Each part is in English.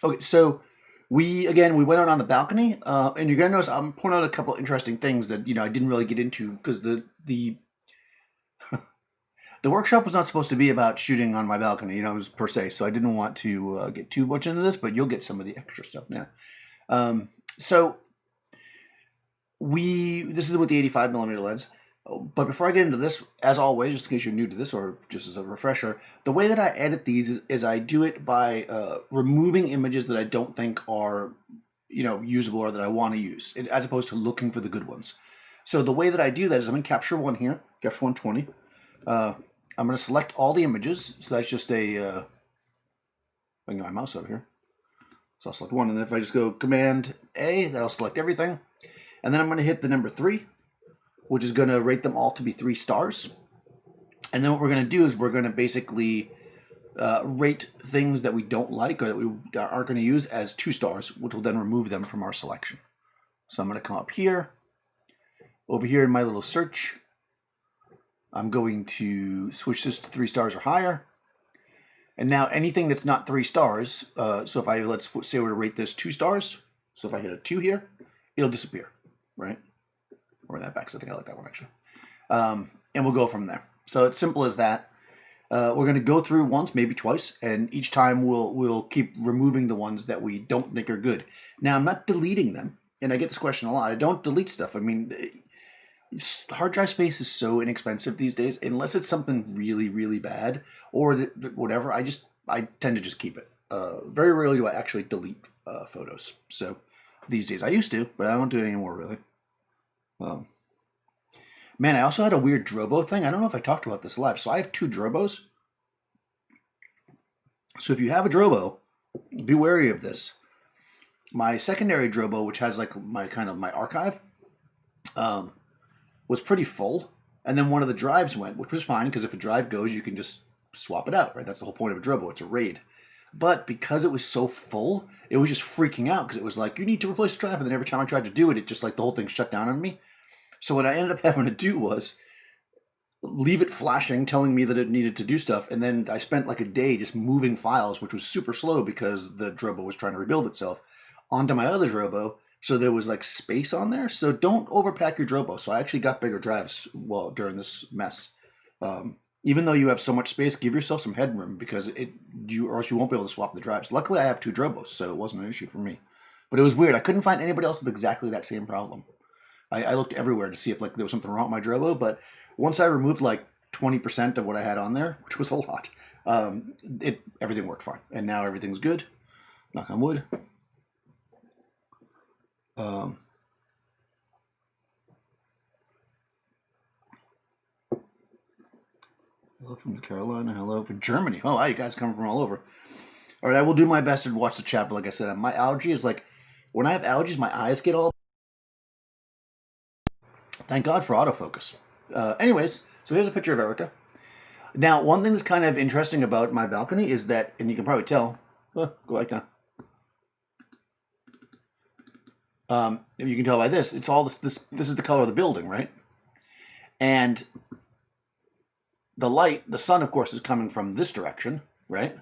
Okay, so we went out on the balcony, and you're gonna notice I'm pointing out a couple interesting things that I didn't really get into because the workshop was not supposed to be about shooting on my balcony, it was per se. So I didn't want to get too much into this, but you'll get some of the extra stuff now. So this is with the 85 millimeter lens. But before I get into this, as always, just in case you're new to this or just as a refresher, the way that I edit these is I do it by removing images that I don't think are, usable or that I want to use, as opposed to looking for the good ones. So the way that I do that is I'm in Capture One here, Capture 120. I'm going to select all the images. So that's just I can get my mouse over here. So I'll select one, and then if I just go Command A, that'll select everything. And then I'm going to hit the number 3, which is going to rate them all to be 3 stars. And then what we're going to do is we're going to basically rate things that we don't like or that we aren't going to use as 2 stars, which will then remove them from our selection. So I'm going to come up here. Over here in my little search, I'm going to switch this to 3 stars or higher. And now anything that's not 3 stars, so if let's say we're to rate this 2 stars, so if I hit a 2 here, it'll disappear, right? Or that back, so I think I like that one actually. And we'll go from there. So it's simple as that. We're going to go through once, maybe twice, and each time we'll keep removing the ones that we don't think are good. Now, I'm not deleting them, and I get this question a lot. I don't delete stuff. I mean, hard drive space is so inexpensive these days. Unless it's something really, really bad or whatever, I tend to just keep it. Very rarely do I actually delete photos. So these days, I used to, but I don't do it anymore really. Man, I also had a weird Drobo thing. I don't know if I talked about this live. So I have 2 Drobos. So if you have a Drobo, be wary of this. My secondary Drobo, which has like my archive, was pretty full. And then one of the drives went, which was fine because if a drive goes, you can just swap it out, right? That's the whole point of a Drobo. It's a RAID. But because it was so full, it was just freaking out because it was like, you need to replace the drive. And then every time I tried to do it, it just like the whole thing shut down on me. So what I ended up having to do was leave it flashing, telling me that it needed to do stuff. And then I spent like a day just moving files, which was super slow because the Drobo was trying to rebuild itself, onto my other Drobo. So there was like space on there. So don't overpack your Drobo. So I actually got bigger drives during this mess. Even though you have so much space, give yourself some headroom because or else you won't be able to swap the drives. Luckily, I have 2 Drobos, so it wasn't an issue for me. But it was weird. I couldn't find anybody else with exactly that same problem. I looked everywhere to see if like there was something wrong with my Drobo, but once I removed like 20% of what I had on there, which was a lot, everything worked fine, and now everything's good. Knock on wood. Hello from Carolina. Hello from Germany. Oh, wow, you guys come from all over. All right, I will do my best to watch the chat, but like I said, my allergy is like, when I have allergies, my eyes get all... Thank God for autofocus. Anyways, so here's a picture of Erica. Now, one thing that's kind of interesting about my balcony is that, and you can probably tell, go back down. You can tell by this, it's all this is the color of the building, right? And the light, the sun, of course, is coming from this direction, right?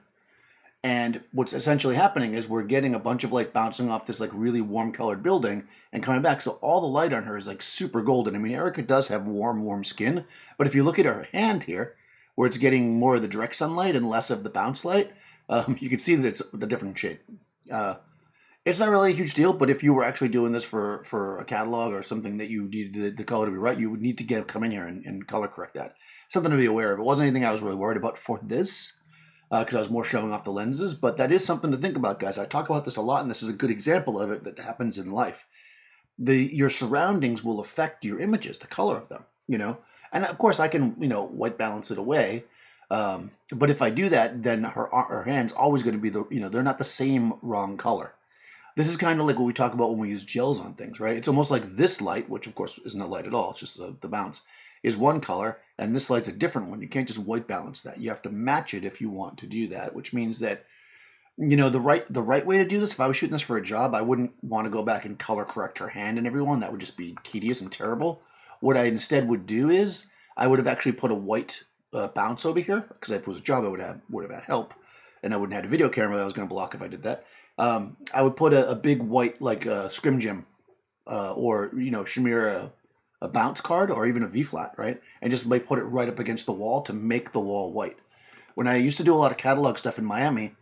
And what's essentially happening is we're getting a bunch of light bouncing off this like really warm colored building and coming back. So all the light on her is like super golden. I mean, Erica does have warm skin, but if you look at her hand here, where it's getting more of the direct sunlight and less of the bounce light, you can see that it's a different shade. It's not really a huge deal, but if you were actually doing this for a catalog or something that you needed the color to be right, you would need to come in here and color correct that. Something to be aware of. It wasn't anything I was really worried about for this, because I was more showing off the lenses, but that is something to think about, guys. I talk about this a lot, and this is a good example of it that happens in life. Your surroundings will affect your images, the color of them, And of course, I can, white balance it away. But if I do that, then her hand's always going to be they're not the same wrong color. This is kind of like what we talk about when we use gels on things, right? It's almost like this light, which of course isn't a light at all, it's just the bounce, is one color, and this light's a different one. You can't just white balance that. You have to match it if you want to do that, which means that, the right way to do this, if I was shooting this for a job, I wouldn't want to go back and color correct her hand and everyone. That would just be tedious and terrible. What I instead would do is I would have actually put a white bounce over here, because if it was a job, I would have had help, and I wouldn't have had a video camera that I was going to block if I did that. I would put a big white like scrim gem or Shamir a bounce card or even a V flat, right? And just like put it right up against the wall to make the wall white. When I used to do a lot of catalog stuff in Miami,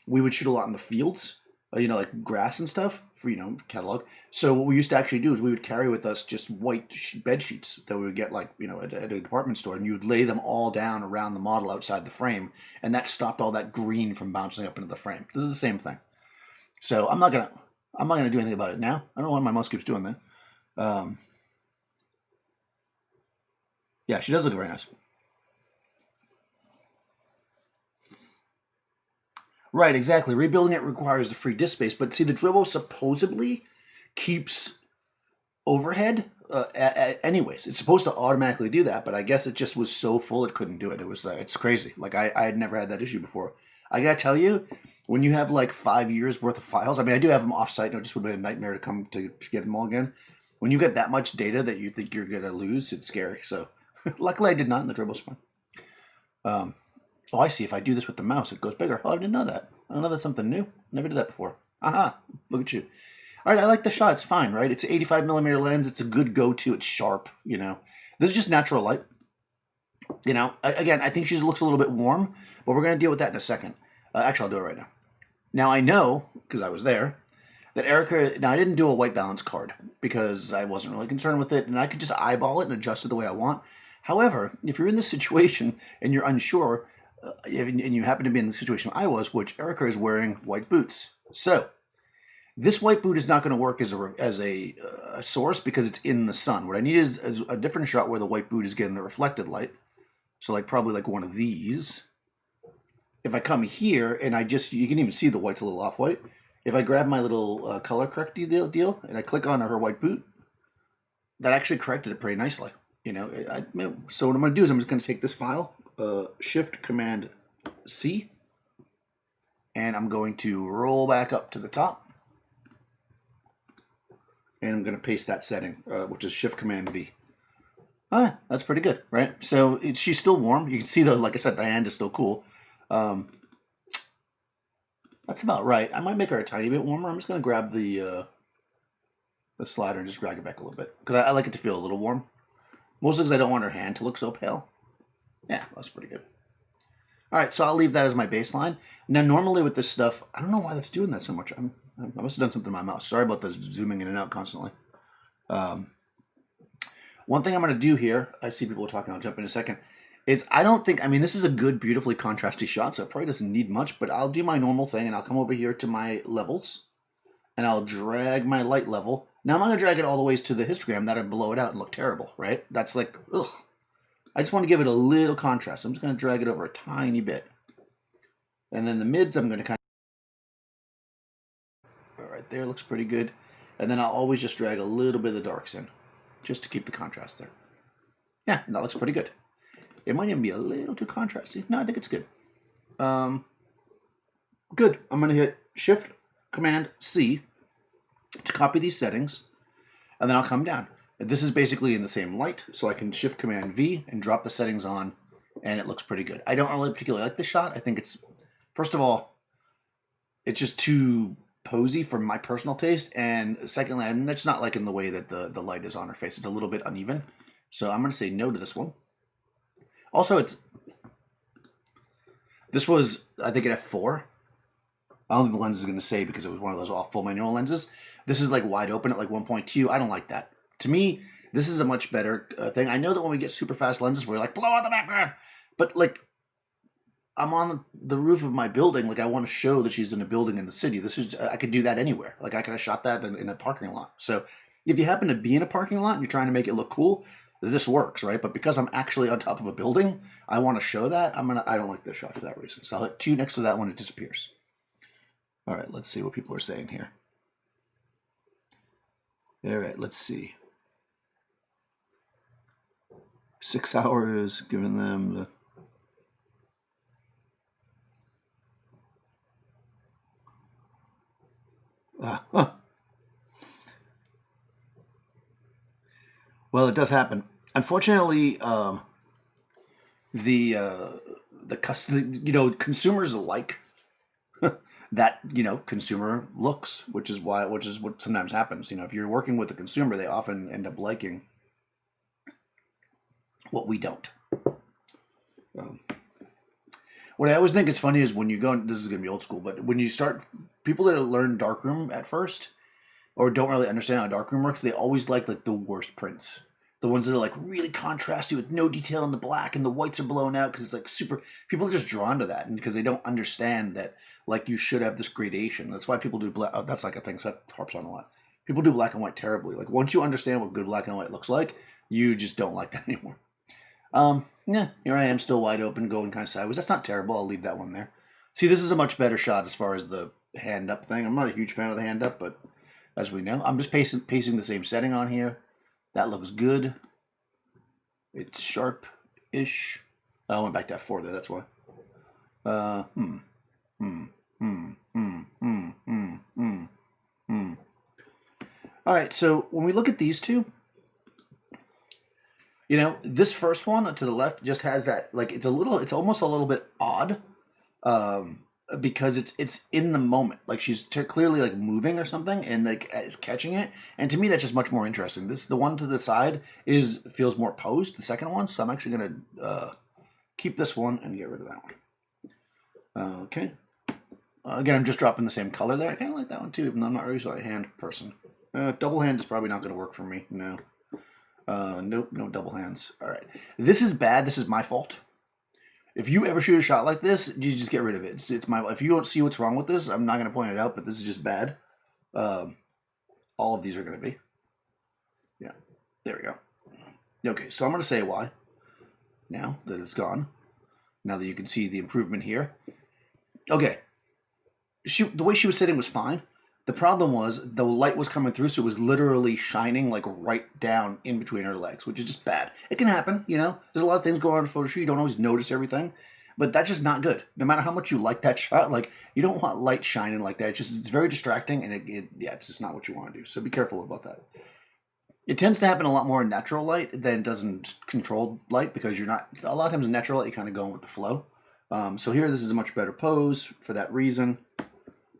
we would shoot a lot in the fields, like grass and stuff for catalog. So what we used to actually do is we would carry with us just white bed sheets that we would get like at a department store, and you would lay them all down around the model outside the frame, and that stopped all that green from bouncing up into the frame. This is the same thing. So I'm not gonna do anything about it now. I don't know why my mouse keeps doing that. Yeah, she does look very nice. Right, exactly. Rebuilding it requires the free disk space, but see, the Drobo supposedly keeps overhead. Anyways, it's supposed to automatically do that, but I guess it just was so full it couldn't do it. It was it's crazy. Like I had never had that issue before. I gotta tell you, when you have like 5 years worth of files, I mean, I do have them offsite. It just would have been a nightmare to come to get them all again. When you get that much data that you think you're gonna lose, it's scary. So, luckily, I did not, and the Drobo's fine. Oh, I see. If I do this with the mouse, it goes bigger. Oh, I didn't know that. I don't know that's something new. Never did that before. Aha! Look at you. All right, I like the shot. It's fine, right? It's an 85 millimeter lens. It's a good go-to. It's sharp. This is just natural light. Again, I think she looks a little bit warm, but we're going to deal with that in a second. Actually, I'll do it right now. Now, I know, because I was there, that Erica, now I didn't do a white balance card because I wasn't really concerned with it, and I could just eyeball it and adjust it the way I want. However, if you're in this situation and you're unsure, and you happen to be in the situation I was, which Erica is wearing white boots. So, this white boot is not going to work as a source because it's in the sun. What I need is a different shot where the white boot is getting the reflected light. So probably like one of these. If I come here and you can even see the white's a little off-white. If I grab my little color correct deal and I click on her white boot, that actually corrected it pretty nicely. So what I'm going to do is I'm just going to take this file, Shift Command C, and I'm going to roll back up to the top, and I'm going to paste that setting, which is Shift Command V. That's pretty good, right? So she's still warm. You can see like I said, the hand is still cool. That's about right. I might make her a tiny bit warmer. I'm just going to grab the slider and just drag it back a little bit because I like it to feel a little warm. Mostly because I don't want her hand to look so pale. Yeah, that's pretty good. All right, so I'll leave that as my baseline. Now, normally with this stuff, I don't know why that's doing that so much. I must have done something to my mouse. Sorry about this zooming in and out constantly. One thing I'm going to do here, I see people talking, I'll jump in a second, is this is a good, beautifully contrasty shot, so it probably doesn't need much, but I'll do my normal thing, and I'll come over here to my levels, and I'll drag my light level. Now, I'm not going to drag it all the way to the histogram. That'd blow it out and look terrible, right? That's like, ugh. I just want to give it a little contrast. I'm just going to drag it over a tiny bit. And then the mids, I'm going to kind of... All right, there looks pretty good. And then I'll always just drag a little bit of the darks in, just to keep the contrast there. Yeah, that looks pretty good. It might even be a little too contrasty. No, I think it's good. Good. I'm going to hit Shift Command C to copy these settings, and then I'll come down. This is basically in the same light, so I can Shift Command V and drop the settings on, and it looks pretty good. I don't really particularly like this shot. I think it's, first of all, it's just too posy for my personal taste, and secondly, it's not like in the way that the light is on her face. It's a little bit uneven, so I'm going to say no to this one. Also, this was, I think, at f4. I don't think the lens is going to say because it was one of those full manual lenses. This is like wide open at like 1.2. I don't like that. To me, this is a much better thing. I know that when we get super fast lenses, we're like, blow out the background. But like, I'm on the roof of my building. Like, I want to show that she's in a building in the city. I could do that anywhere. Like, I could have shot that in a parking lot. So if you happen to be in a parking lot and you're trying to make it look cool, this works, right? But because I'm actually on top of a building, I want to show that. I don't like this shot for that reason. So I'll hit 2 next to that one. It disappears. All right, let's see what people are saying here. All right, let's see. 6 hours, giving them the... Well, it does happen. Unfortunately, consumers alike that, you know, consumer looks, which is what sometimes happens. You know, if you're working with a consumer, they often end up liking what we don't. What I always think is funny is when you go, this is going to be old school, but when you start, people that learn darkroom at first, or don't really understand how darkroom works, they always like the worst prints. The ones that are like really contrasty with no detail in the black and the whites are blown out because it's like super, people are just drawn to that, and because they don't understand that like you should have this gradation. That's why people do black. Oh, that's like a thing Seth harps on a lot. People do black and white terribly. Like once you understand what good black and white looks like, you just don't like that anymore. Yeah, here I am still wide open, going kind of sideways. That's not terrible. I'll leave that one there. See, this is a much better shot as far as the hand up thing. I'm not a huge fan of the hand up, but as we know, I'm just pasting the same setting on here. That looks good. It's sharp-ish. I went back to F4 there, that's why. All right, so when we look at these two, you know, this first one to the left just has that, like, it's almost a little bit odd, because it's in the moment. Like she's clearly like moving or something and like is catching it. And to me, that's just much more interesting. The one to the side feels more posed, the second one. So I'm actually going to keep this one and get rid of that one. Okay. Again, I'm just dropping the same color there. I kind of like that one too, even though I'm not really a hand person. Double hand is probably not going to work for me. No. Nope, no double hands. All right. This is bad. This is my fault. If you ever shoot a shot like this, you just get rid of it. It's my. If you don't see what's wrong with this, I'm not going to point it out, but this is just bad. All of these are going to be. Yeah, there we go. Okay, so I'm going to say why. Now that it's gone. Now that you can see the improvement here. Okay. The way she was sitting was fine. The problem was the light was coming through, so it was literally shining like right down in between her legs, which is just bad. It can happen, you know. There's a lot of things going on in a photo shoot. You don't always notice everything, but that's just not good. No matter how much you like that shot, like you don't want light shining like that. It's very distracting, and it's just not what you want to do. So be careful about that. It tends to happen a lot more in natural light than it does in controlled light because you're not. A lot of times in natural light, you're kind of going with the flow. So here, this is a much better pose for that reason.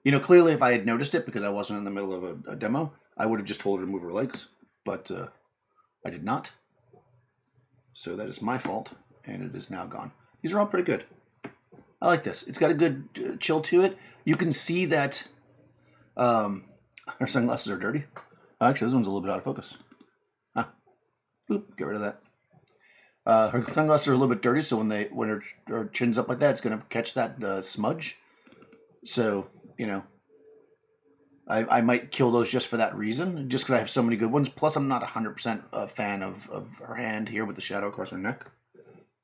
You know, clearly if I had noticed it because I wasn't in the middle of a demo, I would have just told her to move her legs, but I did not. So that is my fault, and it is now gone. These are all pretty good. I like this. It's got a good chill to it. You can see that her sunglasses are dirty. Actually, this one's a little bit out of focus. Boop, get rid of that. Her sunglasses are a little bit dirty, so when her chin's up like that, it's going to catch that smudge. So, you know, I might kill those just for that reason, just because I have so many good ones. Plus, I'm not 100% a fan of her hand here with the shadow across her neck.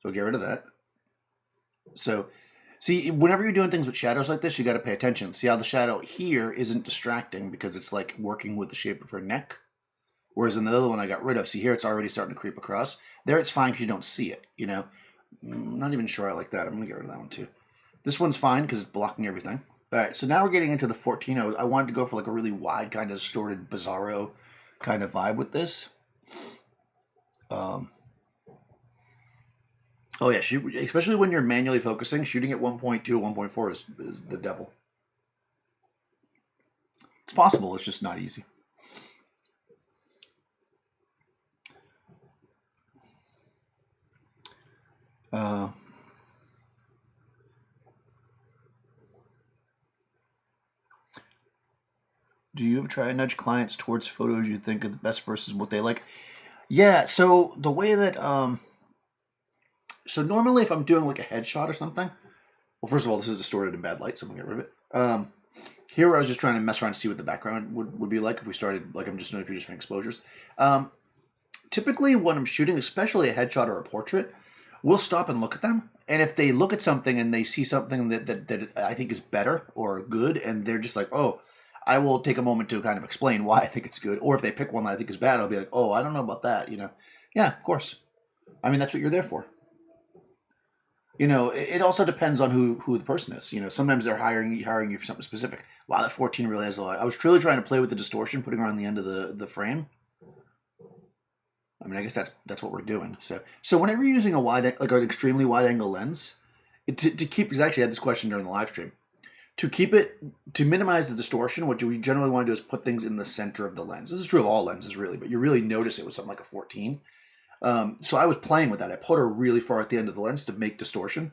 So get rid of that. So, see, whenever you're doing things with shadows like this, you got to pay attention. See how the shadow here isn't distracting because it's like working with the shape of her neck. Whereas in the other one I got rid of, see here, it's already starting to creep across. There it's fine because you don't see it, you know. I'm not even sure I like that. I'm going to get rid of that one too. This one's fine because it's blocking everything. All right, so now we're getting into the 14. I wanted to go for like a really wide, kind of distorted, bizarro kind of vibe with this. Oh yeah, especially when you're manually focusing, shooting at 1.2, 1.4 is the devil. It's possible, it's just not easy. Do you ever try to nudge clients towards photos you think are the best versus what they like? Yeah, so the way that, so normally if I'm doing like a headshot or something, well, first of all, this is distorted in bad light, so I'm going to get rid of it. Here I was just trying to mess around to see what the background would be like if we started, like I'm just doing a few different exposures. Typically when I'm shooting, especially a headshot or a portrait, we'll stop and look at them. And if they look at something and they see something that I think is better or good, and they're just like, oh, I will take a moment to kind of explain why I think it's good. Or if they pick one that I think is bad, I'll be like, oh, I don't know about that, you know. Yeah, of course. I mean, that's what you're there for. You know, it also depends on who the person is. You know, sometimes they're hiring you for something specific. Wow, that 14 really has a lot. I was truly trying to play with the distortion, putting her on the end of the frame. I mean, I guess that's what we're doing. So whenever you're using a wide, like an extremely wide angle lens, to keep, because I actually had this question during the live stream. To keep it, to minimize the distortion, what you generally want to do is put things in the center of the lens. This is true of all lenses, really, but you really notice it with something like a 14. So I was playing with that. I put her really far at the end of the lens to make distortion.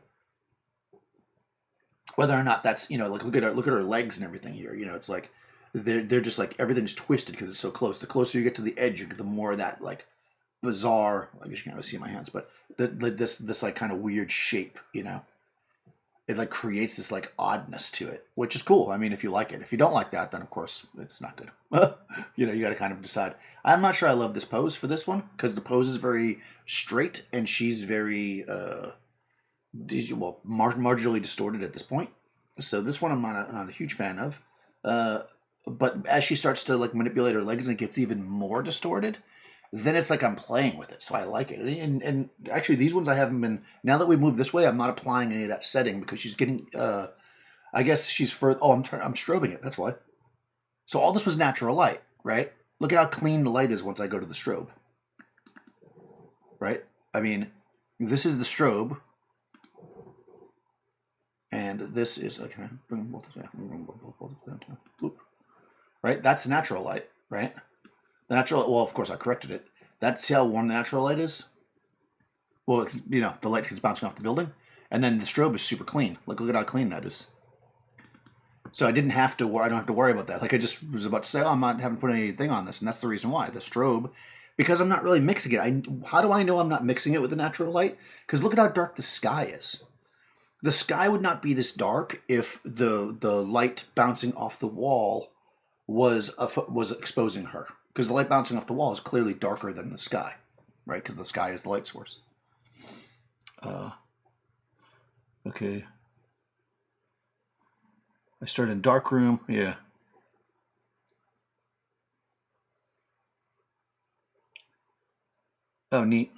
Whether or not that's, like look at her legs and everything here. It's like they're just like everything's twisted because it's so close. The closer you get to the edge, the more that like bizarre. I guess you can't really see my hands, but this like kind of weird shape. It like creates this like oddness to it, which is cool. I mean, if you like it. If you don't like that, then of course it's not good. You got to kind of decide. I'm not sure I love this pose for this one because the pose is very straight and she's very marginally distorted at this point. So this one I'm not a huge fan of. But as she starts to like manipulate her legs and it gets even more distorted, then it's like I'm playing with it, so I like it. And actually, these ones I haven't been. Now that we move this way, I'm not applying any of that setting because she's getting. I guess she's further. Oh, I'm strobing it. That's why. So all this was natural light, right? Look at how clean the light is once I go to the strobe. Right? I mean, this is the strobe, and this is okay. Bring both down. Right? That's natural light, right? The natural, well, of course, I corrected it. That's how warm the natural light is. Well, it's, the light is bouncing off the building. And then the strobe is super clean. Look at how clean that is. So I don't have to worry about that. Like I just was about to say, I'm not having put anything on this. And that's the reason why. The strobe, because I'm not really mixing it. How do I know I'm not mixing it with the natural light? Because look at how dark the sky is. The sky would not be this dark if the light bouncing off the wall was exposing her. Because the light bouncing off the wall is clearly darker than the sky, right? Because the sky is the light source. Okay. I started in dark room. Yeah. Oh, neat.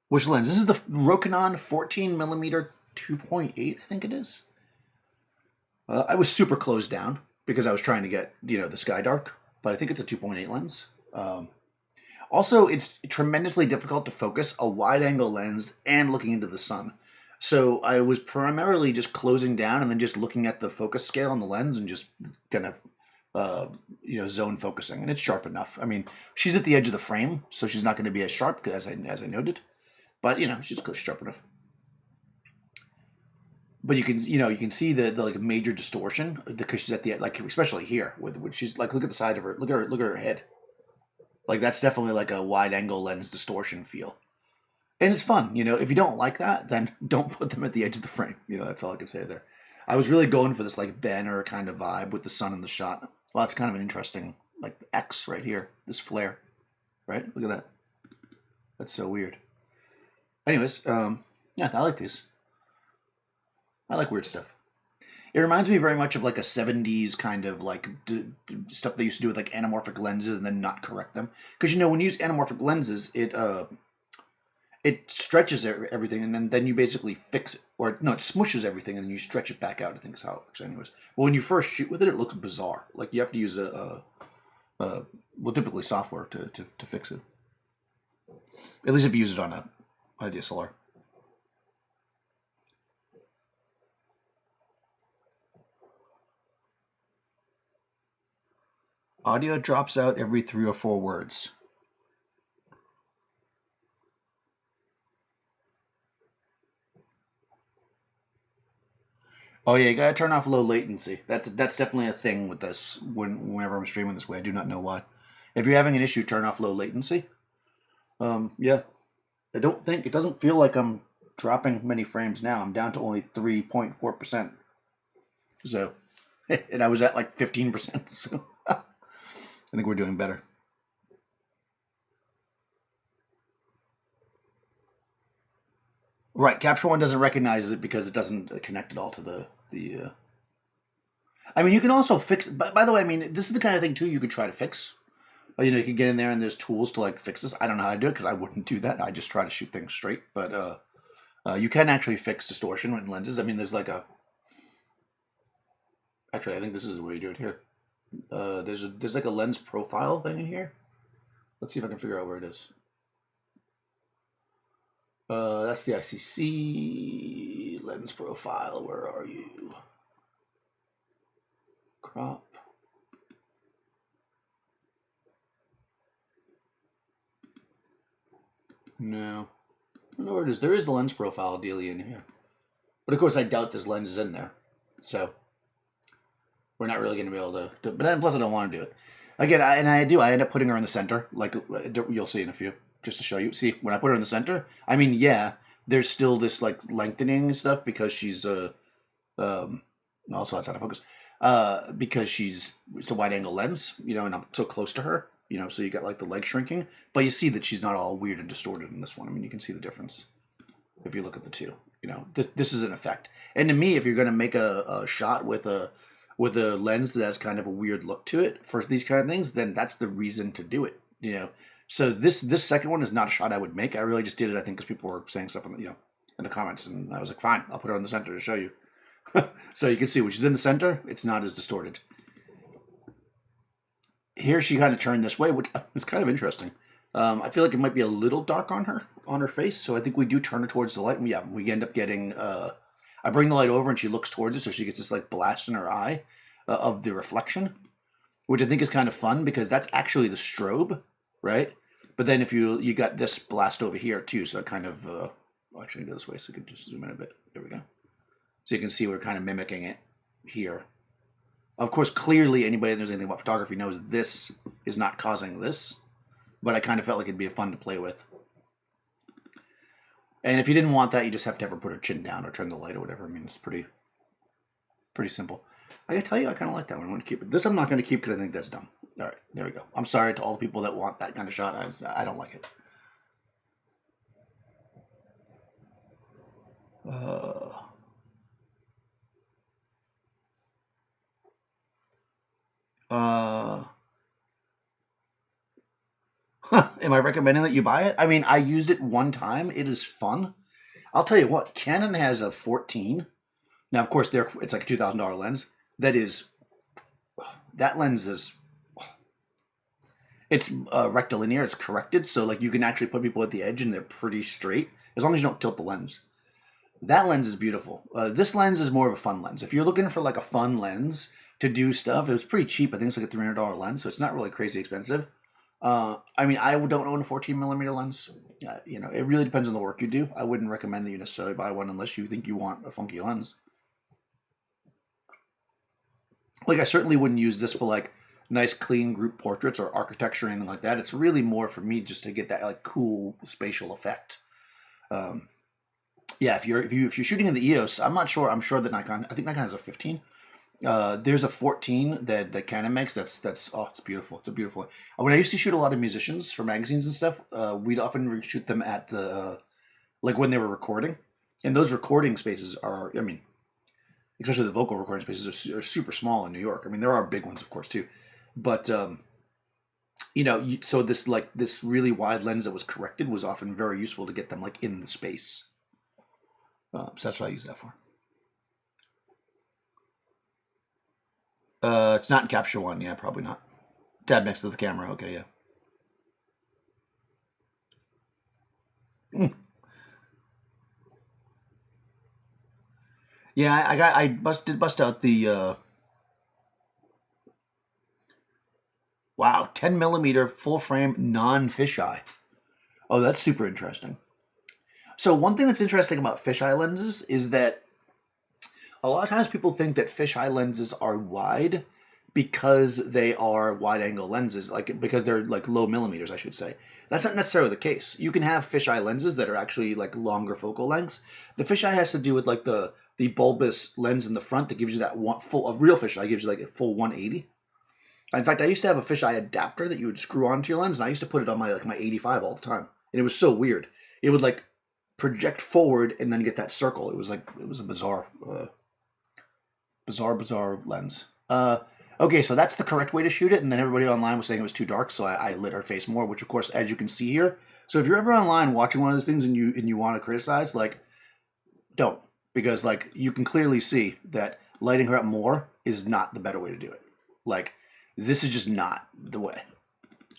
Which lens? This is the Rokinon 14mm 2.8, I think it is. I was super closed down because I was trying to get, the sky dark, but I think it's a 2.8 lens. Also, it's tremendously difficult to focus a wide-angle lens and looking into the sun. So I was primarily just closing down and then just looking at the focus scale on the lens and just kind of, zone focusing. And it's sharp enough. I mean, she's at the edge of the frame, so she's not going to be as sharp as I noted. But, she's sharp enough. But you can see the like major distortion because she's at the like especially here with she's like look at the side of her look at her head, like that's definitely like a wide angle lens distortion feel, and it's fun. If you don't like that, then don't put them at the edge of the frame. That's all I can say there. I was really going for this like banner kind of vibe with the sun in the shot. Well, that's kind of an interesting like X right here, this flare, right? Look at that. That's so weird. Anyways, yeah, I like these. I like weird stuff. It reminds me very much of like a 70s kind of like stuff they used to do with like anamorphic lenses and then not correct them. Because when you use anamorphic lenses, it stretches everything and then you basically fix it. Or no, it smushes everything and then you stretch it back out, I think is how it works anyways. But when you first shoot with it, it looks bizarre. Like you have to use typically software to fix it. At least if you use it on a DSLR. Audio drops out every 3 or 4 words. Oh yeah, you gotta turn off low latency. That's definitely a thing with this. Whenever I'm streaming this way, I do not know why. If you're having an issue, turn off low latency. Yeah, I don't think it doesn't feel like I'm dropping many frames now. I'm down to only 3.4%. So, and I was at like 15%. So. I think we're doing better. Right, Capture One doesn't recognize it because it doesn't connect at all to the. I mean, you can also fix. By the way, I mean this is the kind of thing too you could try to fix. You can get in there and there's tools to like fix this. I don't know how to do it because I wouldn't do that. I just try to shoot things straight. But you can actually fix distortion in lenses. I mean, there's like a. Actually, I think this is the way you do it here. There's like a lens profile thing in here. Let's see if I can figure out where it is. That's the ICC lens profile. Where are you? Crop. No. I don't know where it is. There is a lens profile dealie in here. But of course, I doubt this lens is in there. So we're not really going to be able to. But plus, I don't want to do it. Again, I end up putting her in the center. Like you'll see in a few. Just to show you. See, when I put her in the center, I mean, yeah, there's still this like lengthening and stuff because she's also outside of focus. Because it's a wide angle lens, you know, and I'm so close to her, you know, so you got like the leg shrinking, but you see that she's not all weird and distorted in this one. I mean, you can see the difference if you look at the two, you know, this is an effect. And to me, if you're going to make a shot with a lens that has kind of a weird look to it for these kind of things, then that's the reason to do it, you know. So this second one is not a shot I would make. I really just did it, I think, because people were saying stuff in the comments, and I was like, fine, I'll put her in the center to show you. So you can see when she's in the center, it's not as distorted. Here she kind of turned this way, which is kind of interesting. I feel like it might be a little dark on her face, so I think we do turn her towards the light. And yeah, we end up getting. I bring the light over and she looks towards it, so she gets this like blast in her eye of the reflection, which I think is kind of fun because that's actually the strobe, right? But then if you got this blast over here too, so it kind of I'll actually go this way so we can just zoom in a bit. There we go. So you can see we're kind of mimicking it here. Of course, clearly anybody that knows anything about photography knows this is not causing this, but I kind of felt like it'd be fun to play with. And if you didn't want that, you just have to have her put her chin down or turn the light or whatever. I mean, it's pretty simple. I gotta tell you, I kind of like that one. I want to keep it. This I'm not going to keep because I think that's dumb. All right, there we go. I'm sorry to all the people that want that kind of shot. I don't like it. Am I recommending that you buy it? I mean, I used it one time. It is fun. I'll tell you what, Canon has a 14. Now, of course, it's like a $2,000 lens. That lens is, it's rectilinear. It's corrected. So like you can actually put people at the edge and they're pretty straight as long as you don't tilt the lens. That lens is beautiful. This lens is more of a fun lens. If you're looking for like a fun lens to do stuff, it was pretty cheap. I think it's like a $300 lens. So it's not really crazy expensive. I mean, I don't own a 14mm lens. You know, it really depends on the work you do. I wouldn't recommend that you necessarily buy one unless you think you want a funky lens. Like, I certainly wouldn't use this for like nice, clean group portraits or architecture or anything like that. It's really more for me just to get that like cool spatial effect. Yeah, if you're shooting in the EOS, I'm not sure. I'm sure that Nikon. I think Nikon has a 15. There's a 14 that Canon makes. That's it's beautiful. It's a beautiful. When I used to shoot a lot of musicians for magazines and stuff, we'd often shoot them at like when they were recording, and those recording spaces are, I mean, especially the vocal recording spaces are super small in New York. I mean, there are big ones, of course, too, but you know, so this really wide lens that was corrected was often very useful to get them like in the space. So that's what I use that for. It's not in Capture One. Yeah, probably not. Tab next to the camera. Okay, yeah. Yeah, I bust out the wow, 10mm full frame non fisheye. Oh, that's super interesting. So one thing that's interesting about fisheye lenses is that a lot of times people think that fisheye lenses are wide because they are wide angle lenses, like because they're like low millimeters, I should say. That's not necessarily the case. You can have fisheye lenses that are actually like longer focal lengths. The fisheye has to do with like the bulbous lens in the front that gives you that a real fisheye gives you like a full 180. In fact, I used to have a fisheye adapter that you would screw onto your lens, and I used to put it on my 85 all the time, and it was so weird. It would like project forward and then get that circle. It was a bizarre lens. Okay, so that's the correct way to shoot it, and then everybody online was saying it was too dark, so I lit her face more, which of course, as you can see here. So if you're ever online watching one of those things and you want to criticize, like, don't, because like you can clearly see that lighting her up more is not the better way to do it. Like, this is just not the way.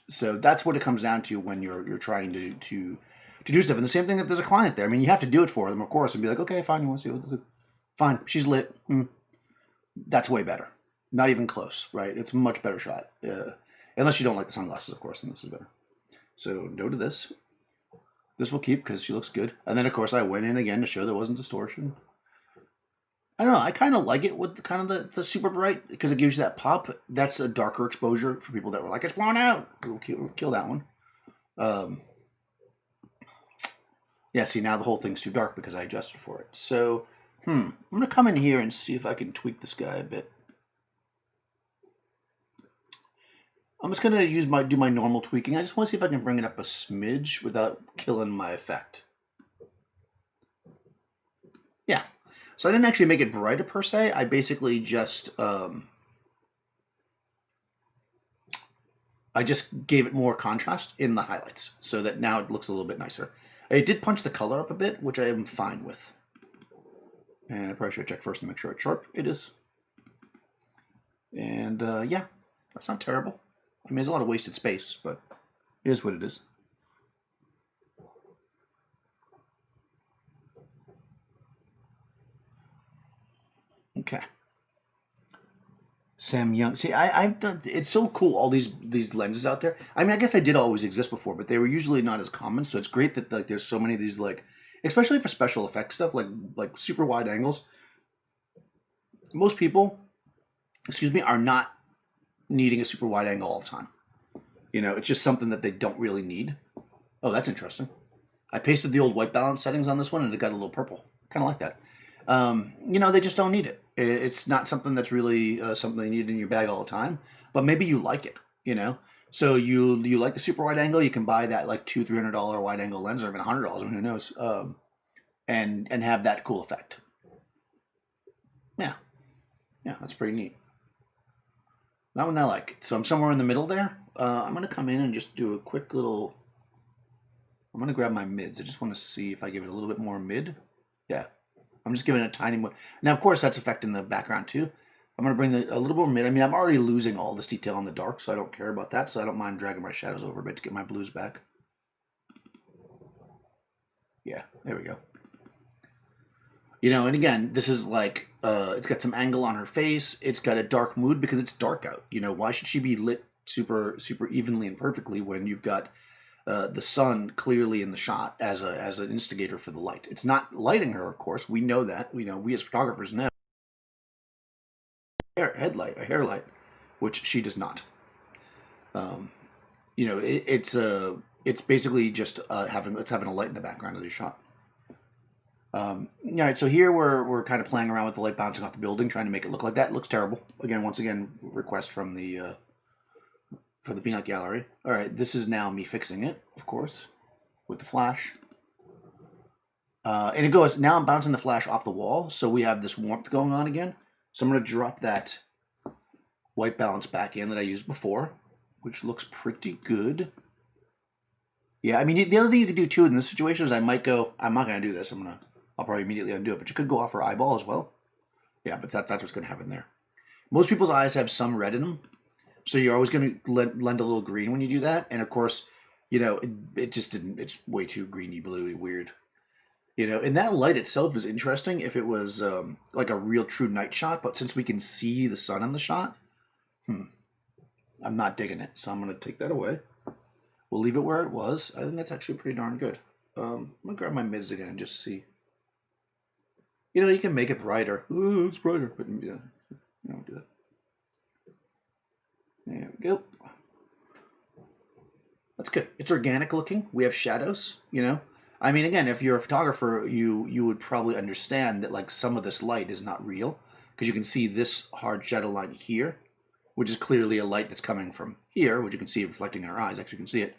So that's what it comes down to when you're trying to to do stuff. And the same thing if there's a client there. I mean, you have to do it for them, of course, and be like, okay, fine, you want to see what? Fine, she's lit. That's way better. Not even close, right? It's a much better shot. Unless you don't like the sunglasses, of course, then this is better. So no to this. This will keep because she looks good. And then, of course, I went in again to show there wasn't distortion. I don't know. I kind of like it with the super bright because it gives you that pop. That's a darker exposure for people that were like, it's blown out. We'll kill that one. Yeah, see, now the whole thing's too dark because I adjusted for it. So, I'm going to come in here and see if I can tweak this guy a bit. I'm just going to do my normal tweaking. I just want to see if I can bring it up a smidge without killing my effect. Yeah. So I didn't actually make it brighter per se. I basically just gave it more contrast in the highlights so that now it looks a little bit nicer. It did punch the color up a bit, which I am fine with. And I probably should check first to make sure it's sharp. It is. And yeah, that's not terrible. I mean, there's a lot of wasted space, but it is what it is. Okay. Sam Young. See, I've done. It's so cool. All these lenses out there. I mean, I guess I did always exist before, but they were usually not as common. So it's great that like there's so many of these, like, especially for special effects stuff, like super wide angles. Most people, excuse me, are not needing a super wide angle all the time. You know, it's just something that they don't really need. Oh, that's interesting. I pasted the old white balance settings on this one, and it got a little purple. Kind of like that. You know, they just don't need it. It's not something that's really something they need in your bag all the time. But maybe you like it, you know? So you like the super wide angle, you can buy that like $200-300 wide angle lens, or even $100, who knows, and have that cool effect. Yeah. Yeah, that's pretty neat. That one I like. So I'm somewhere in the middle there. I'm going to come in and just do a quick little... I'm going to grab my mids. I just want to see if I give it a little bit more mid. Yeah. I'm just giving it a tiny more. Now, of course, that's affecting the background too. I'm going to bring a little more mid. I mean, I'm already losing all this detail in the dark, so I don't care about that. So I don't mind dragging my shadows over a bit to get my blues back. Yeah, there we go. You know, and again, this is like, it's got some angle on her face. It's got a dark mood because it's dark out. You know, why should she be lit super evenly and perfectly when you've got the sun clearly in the shot as an instigator for the light? It's not lighting her, of course. We know that. We as photographers know. A hair light, which she does not. You know, it's basically just having a light in the background of the shot. All right, so here we're kind of playing around with the light bouncing off the building, trying to make it look like that. It looks terrible. Once again, request from the peanut gallery. All right, this is now me fixing it, of course, with the flash. And it goes, now I'm bouncing the flash off the wall, so we have this warmth going on again. So I'm going to drop that white balance back in that I used before, which looks pretty good. Yeah, I mean, the other thing you could do too in this situation is I might go, I'm not going to do this. I'll probably immediately undo it, but you could go off her eyeball as well. Yeah, but that's what's going to happen there. Most people's eyes have some red in them, so you're always going to lend a little green when you do that. And of course, you know, it just didn't, it's way too greeny, bluey, weird. You know, and that light itself is interesting if it was like a real true night shot, but since we can see the sun in the shot, I'm not digging it. So I'm going to take that away. We'll leave it where it was. I think that's actually pretty darn good. I'm going to grab my mids again and just see. You know, you can make it brighter. Ooh, it's brighter. But yeah, don't do that. There we go. That's good. It's organic looking. We have shadows, you know. I mean, again, if you're a photographer, you would probably understand that like some of this light is not real because you can see this hard shadow line here, which is clearly a light that's coming from here, which you can see reflecting in our eyes. Actually, you can see it.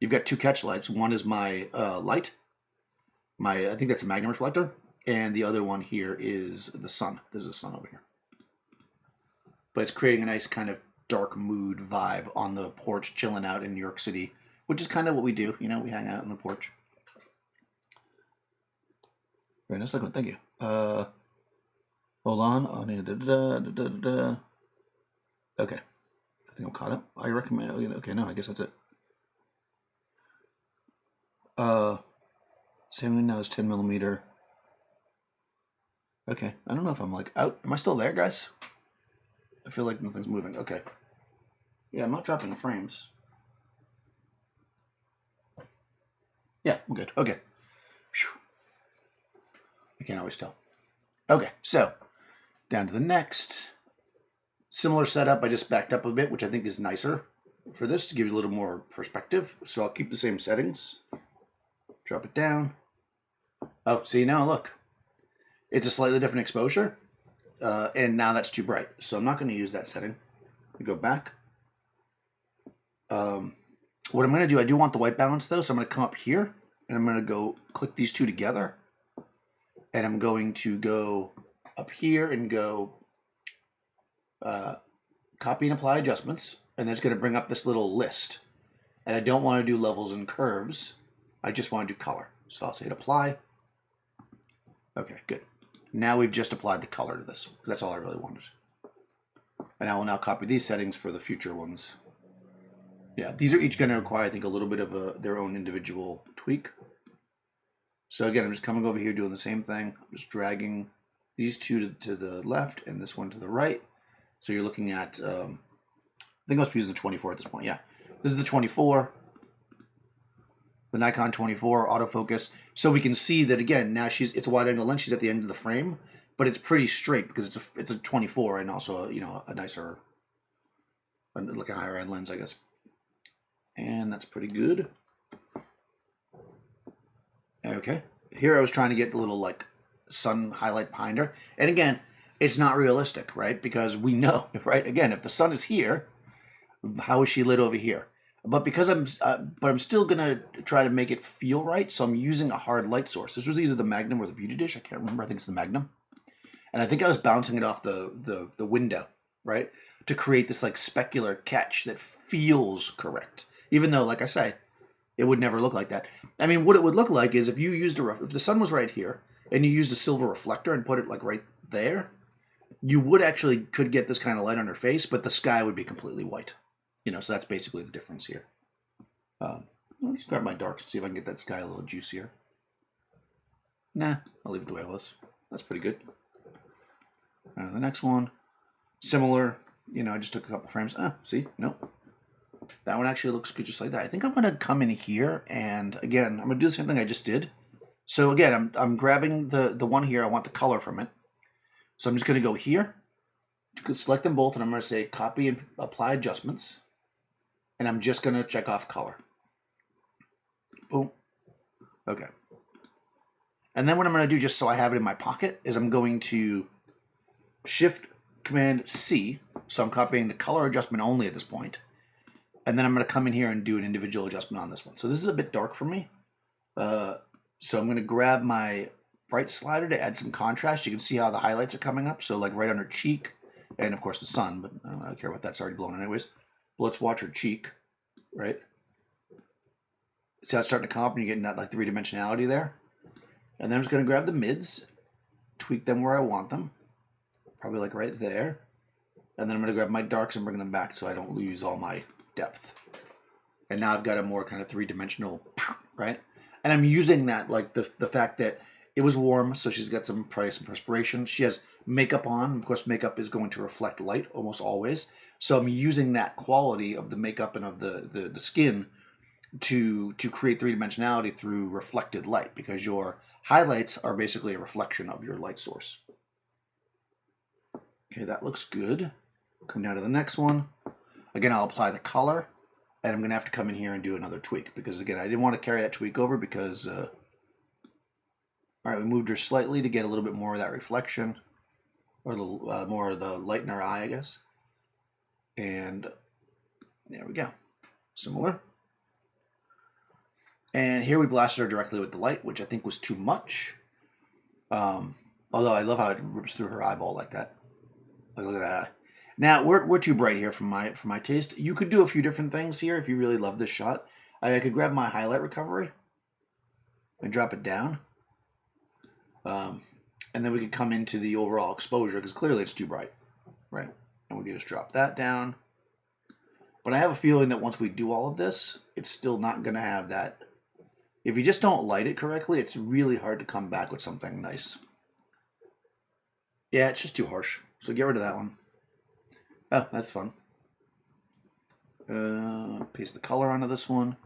You've got two catch lights. One is my light. I think that's a magnum reflector. And the other one here is the sun. There's a sun over here. But it's creating a nice kind of dark mood vibe on the porch, chilling out in New York City, which is kind of what we do. You know, we hang out on the porch. Very nice looking. Thank you. Hold on. Okay. I think I'm caught up. I recommend. Okay, no, I guess that's it. Same one now is 10 millimeter. Okay, I don't know if I'm like out. Am I still there, guys? I feel like nothing's moving. Okay. Yeah, I'm not dropping the frames. Yeah, I'm good. Okay. Whew. I can't always tell. Okay, so down to the next. Similar setup. I just backed up a bit, which I think is nicer for this to give you a little more perspective. So I'll keep the same settings. Drop it down. Oh, see now, look. It's a slightly different exposure. And now that's too bright. So I'm not going to use that setting. We go back. What I'm going to do, I do want the white balance though. So I'm going to come up here and I'm going to go click these two together. And I'm going to go up here and go copy and apply adjustments. And that's going to bring up this little list. And I don't want to do levels and curves. I just want to do color. So I'll say apply. Okay, good. Now we've just applied the color to this because that's all I really wanted. And I will now copy these settings for the future ones. Yeah, these are each going to require, I think, a little bit of their own individual tweak. So again, I'm just coming over here doing the same thing. I'm just dragging these two to the left and this one to the right. So you're looking at, I think I must be using the 24 at this point. Yeah, this is the 24, the Nikon 24 autofocus. So we can see that again, now it's a wide angle lens. She's at the end of the frame, but it's pretty straight because it's a 24 and also, you know, a nicer, like a higher end lens, I guess. And that's pretty good. Okay, here I was trying to get the little like sun highlight behind her. And again, it's not realistic, right? Because we know, right? Again, if the sun is here, how is she lit over here? But because I'm still gonna try to make it feel right. So I'm using a hard light source. This was either the Magnum or the Beauty Dish. I can't remember. I think it's the Magnum. And I think I was bouncing it off the window, right? To create this like specular catch that feels correct. Even though, like I say, it would never look like that. I mean, what it would look like is if you used if the sun was right here and you used a silver reflector and put it like right there, you would could get this kind of light on her face, but the sky would be completely white. You know, so that's basically the difference here. I'll just grab my darks and see if I can get that sky a little juicier. Nah, I'll leave it the way it was. That's pretty good. The next one, similar. You know, I just took a couple frames. See, nope. That one actually looks good just like that. I think I'm going to come in here and again, I'm going to do the same thing I just did. So again, I'm grabbing the one here. I want the color from it. So I'm just going to go here, select them both, and I'm going to say copy and apply adjustments. And I'm just going to check off color. Boom. Okay. And then what I'm going to do, just so I have it in my pocket, is I'm going to Shift Command C. So I'm copying the color adjustment only at this point. And then I'm going to come in here and do an individual adjustment on this one. So this is a bit dark for me. So I'm going to grab my bright slider to add some contrast. You can see how the highlights are coming up. So like right on her cheek, and of course the sun, but I don't care about that. It's already blown anyways. But let's watch her cheek, right? See how it's starting to come up and you're getting that like three-dimensionality there? And then I'm just going to grab the mids, tweak them where I want them. Probably like right there. And then I'm going to grab my darks and bring them back so I don't lose all my depth. And now I've got a more kind of three-dimensional, right? And I'm using that, like the fact that it was warm, so she's got some perspiration. She has makeup on. Of course, makeup is going to reflect light almost always. So I'm using that quality of the makeup and of the skin to create three-dimensionality through reflected light, because your highlights are basically a reflection of your light source. Okay, that looks good. Come down to the next one. Again, I'll apply the color, and I'm going to have to come in here and do another tweak, because again, I didn't want to carry that tweak over because, all right, we moved her slightly to get a little bit more of that reflection, or a little more of the light in her eye, I guess. And there we go. Similar. And here we blasted her directly with the light, which I think was too much. Although I love how it rips through her eyeball like that. Like, look at that. Now, we're too bright here for my taste. You could do a few different things here if you really love this shot. I could grab my highlight recovery and drop it down. And then we could come into the overall exposure, because clearly it's too bright, right? And we can just drop that down. But I have a feeling that once we do all of this, it's still not going to have that If you just don't light it correctly, it's really hard to come back with something nice. Yeah, it's just too harsh. So get rid of that one. Oh, that's fun. Paste the color onto this one.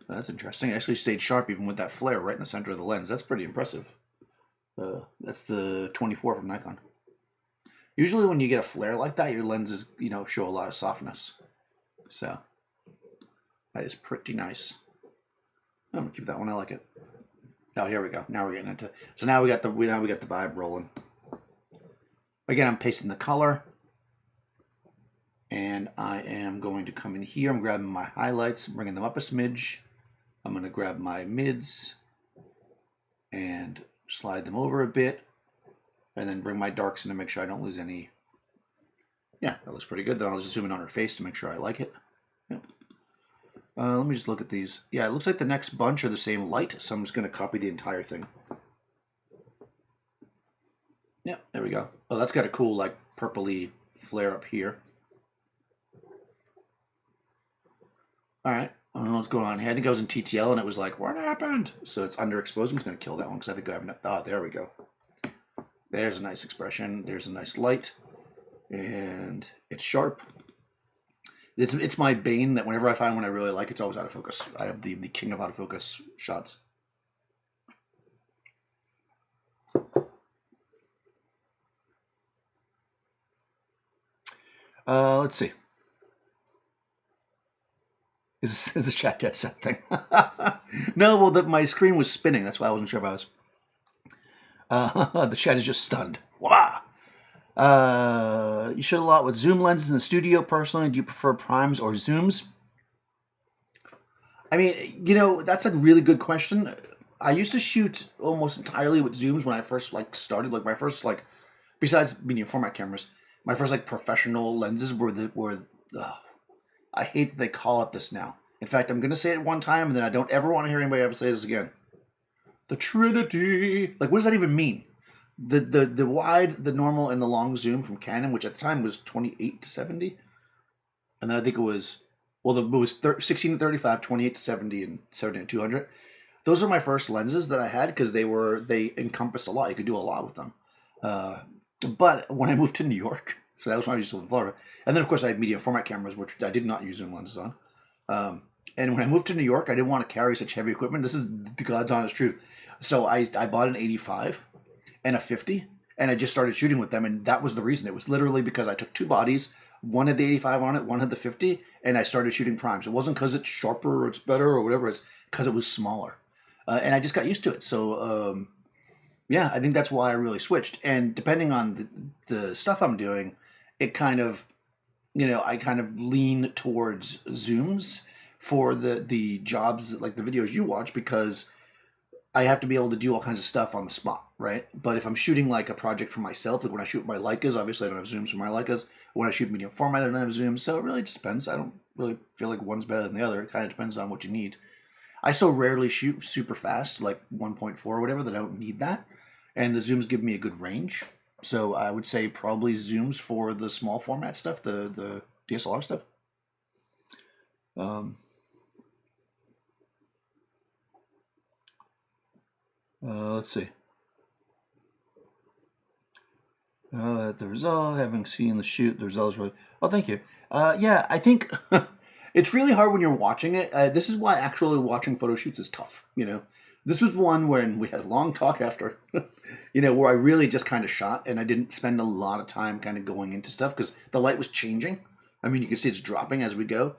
That's interesting. It actually stayed sharp even with that flare right in the center of the lens. That's pretty impressive. That's the 24 from Nikon. Usually when you get a flare like that, your lenses, show a lot of softness. So that is pretty nice. I'm gonna keep that one. I like it. Oh, here we go. Now we're getting into. So now we got the vibe rolling. Again, I'm pasting the color, and I am going to come in here. I'm grabbing my highlights, bringing them up a smidge. I'm going to grab my mids and slide them over a bit, and then bring my darks in to make sure I don't lose any. Yeah, that looks pretty good. Then I'll just zoom in on her face to make sure I like it. Yeah. Let me just look at these. Yeah, it looks like the next bunch are the same light, so I'm just going to copy the entire thing. Yeah, there we go. Oh, that's got a cool, like, purpley flare up here. All right. I don't know what's going on here. I think I was in TTL and it was like, what happened? So it's underexposed. I'm just going to kill that one because I think I have enough. Oh, there we go. There's a nice expression. There's a nice light. And it's sharp. It's my bane that whenever I find one I really like, it's always out of focus. I have the king of out of focus shots. Let's see. Is the chat dead set thing? No, well, my screen was spinning. That's why I wasn't sure if I was. The chat is just stunned. Wow. You shoot a lot with zoom lenses in the studio. Personally, do you prefer primes or zooms? I mean, that's a really good question. I used to shoot almost entirely with zooms when I first started. Like my first besides medium format cameras, my first professional lenses were. I hate that they call it this now. In fact, I'm going to say it one time, and then I don't ever want to hear anybody ever say this again. The Trinity. Like, what does that even mean? The wide, the normal, and the long zoom from Canon, which at the time was 28 to 70. And then I think it was, it was 16 to 35, 28 to 70, and 70 to 200. Those are my first lenses that I had because they encompassed a lot. You could do a lot with them. But when I moved to New York, so that was when I used to live in Florida. And then, of course, I had medium format cameras, which I did not use zoom lenses on. And when I moved to New York, I didn't want to carry such heavy equipment. This is the God's honest truth. So I bought an 85 and a 50, and I just started shooting with them. And that was the reason. It was literally because I took two bodies. One had the 85 on it, one had the 50, and I started shooting primes. It wasn't because it's sharper or it's better or whatever. It's because it was smaller. And I just got used to it. So, yeah, I think that's why I really switched. And depending on the stuff I'm doing, it kind of, I kind of lean towards zooms for the jobs, like the videos you watch, because I have to be able to do all kinds of stuff on the spot, right? But if I'm shooting like a project for myself, like when I shoot my Leicas, obviously I don't have zooms for my Leicas. When I shoot medium format, I don't have zooms. So it really just depends. I don't really feel like one's better than the other. It kind of depends on what you need. I so rarely shoot super fast, like 1.4 or whatever, that I don't need that. And the zooms give me a good range. So I would say probably zooms for the small format stuff, the DSLR stuff. Let's see. The result, having seen the shoot, the result is really... Oh, thank you. Yeah, I think it's really hard when you're watching it. This is why actually watching photo shoots is tough, This was one when we had a long talk after, where I really just kind of shot and I didn't spend a lot of time kind of going into stuff because the light was changing. I mean, you can see it's dropping as we go.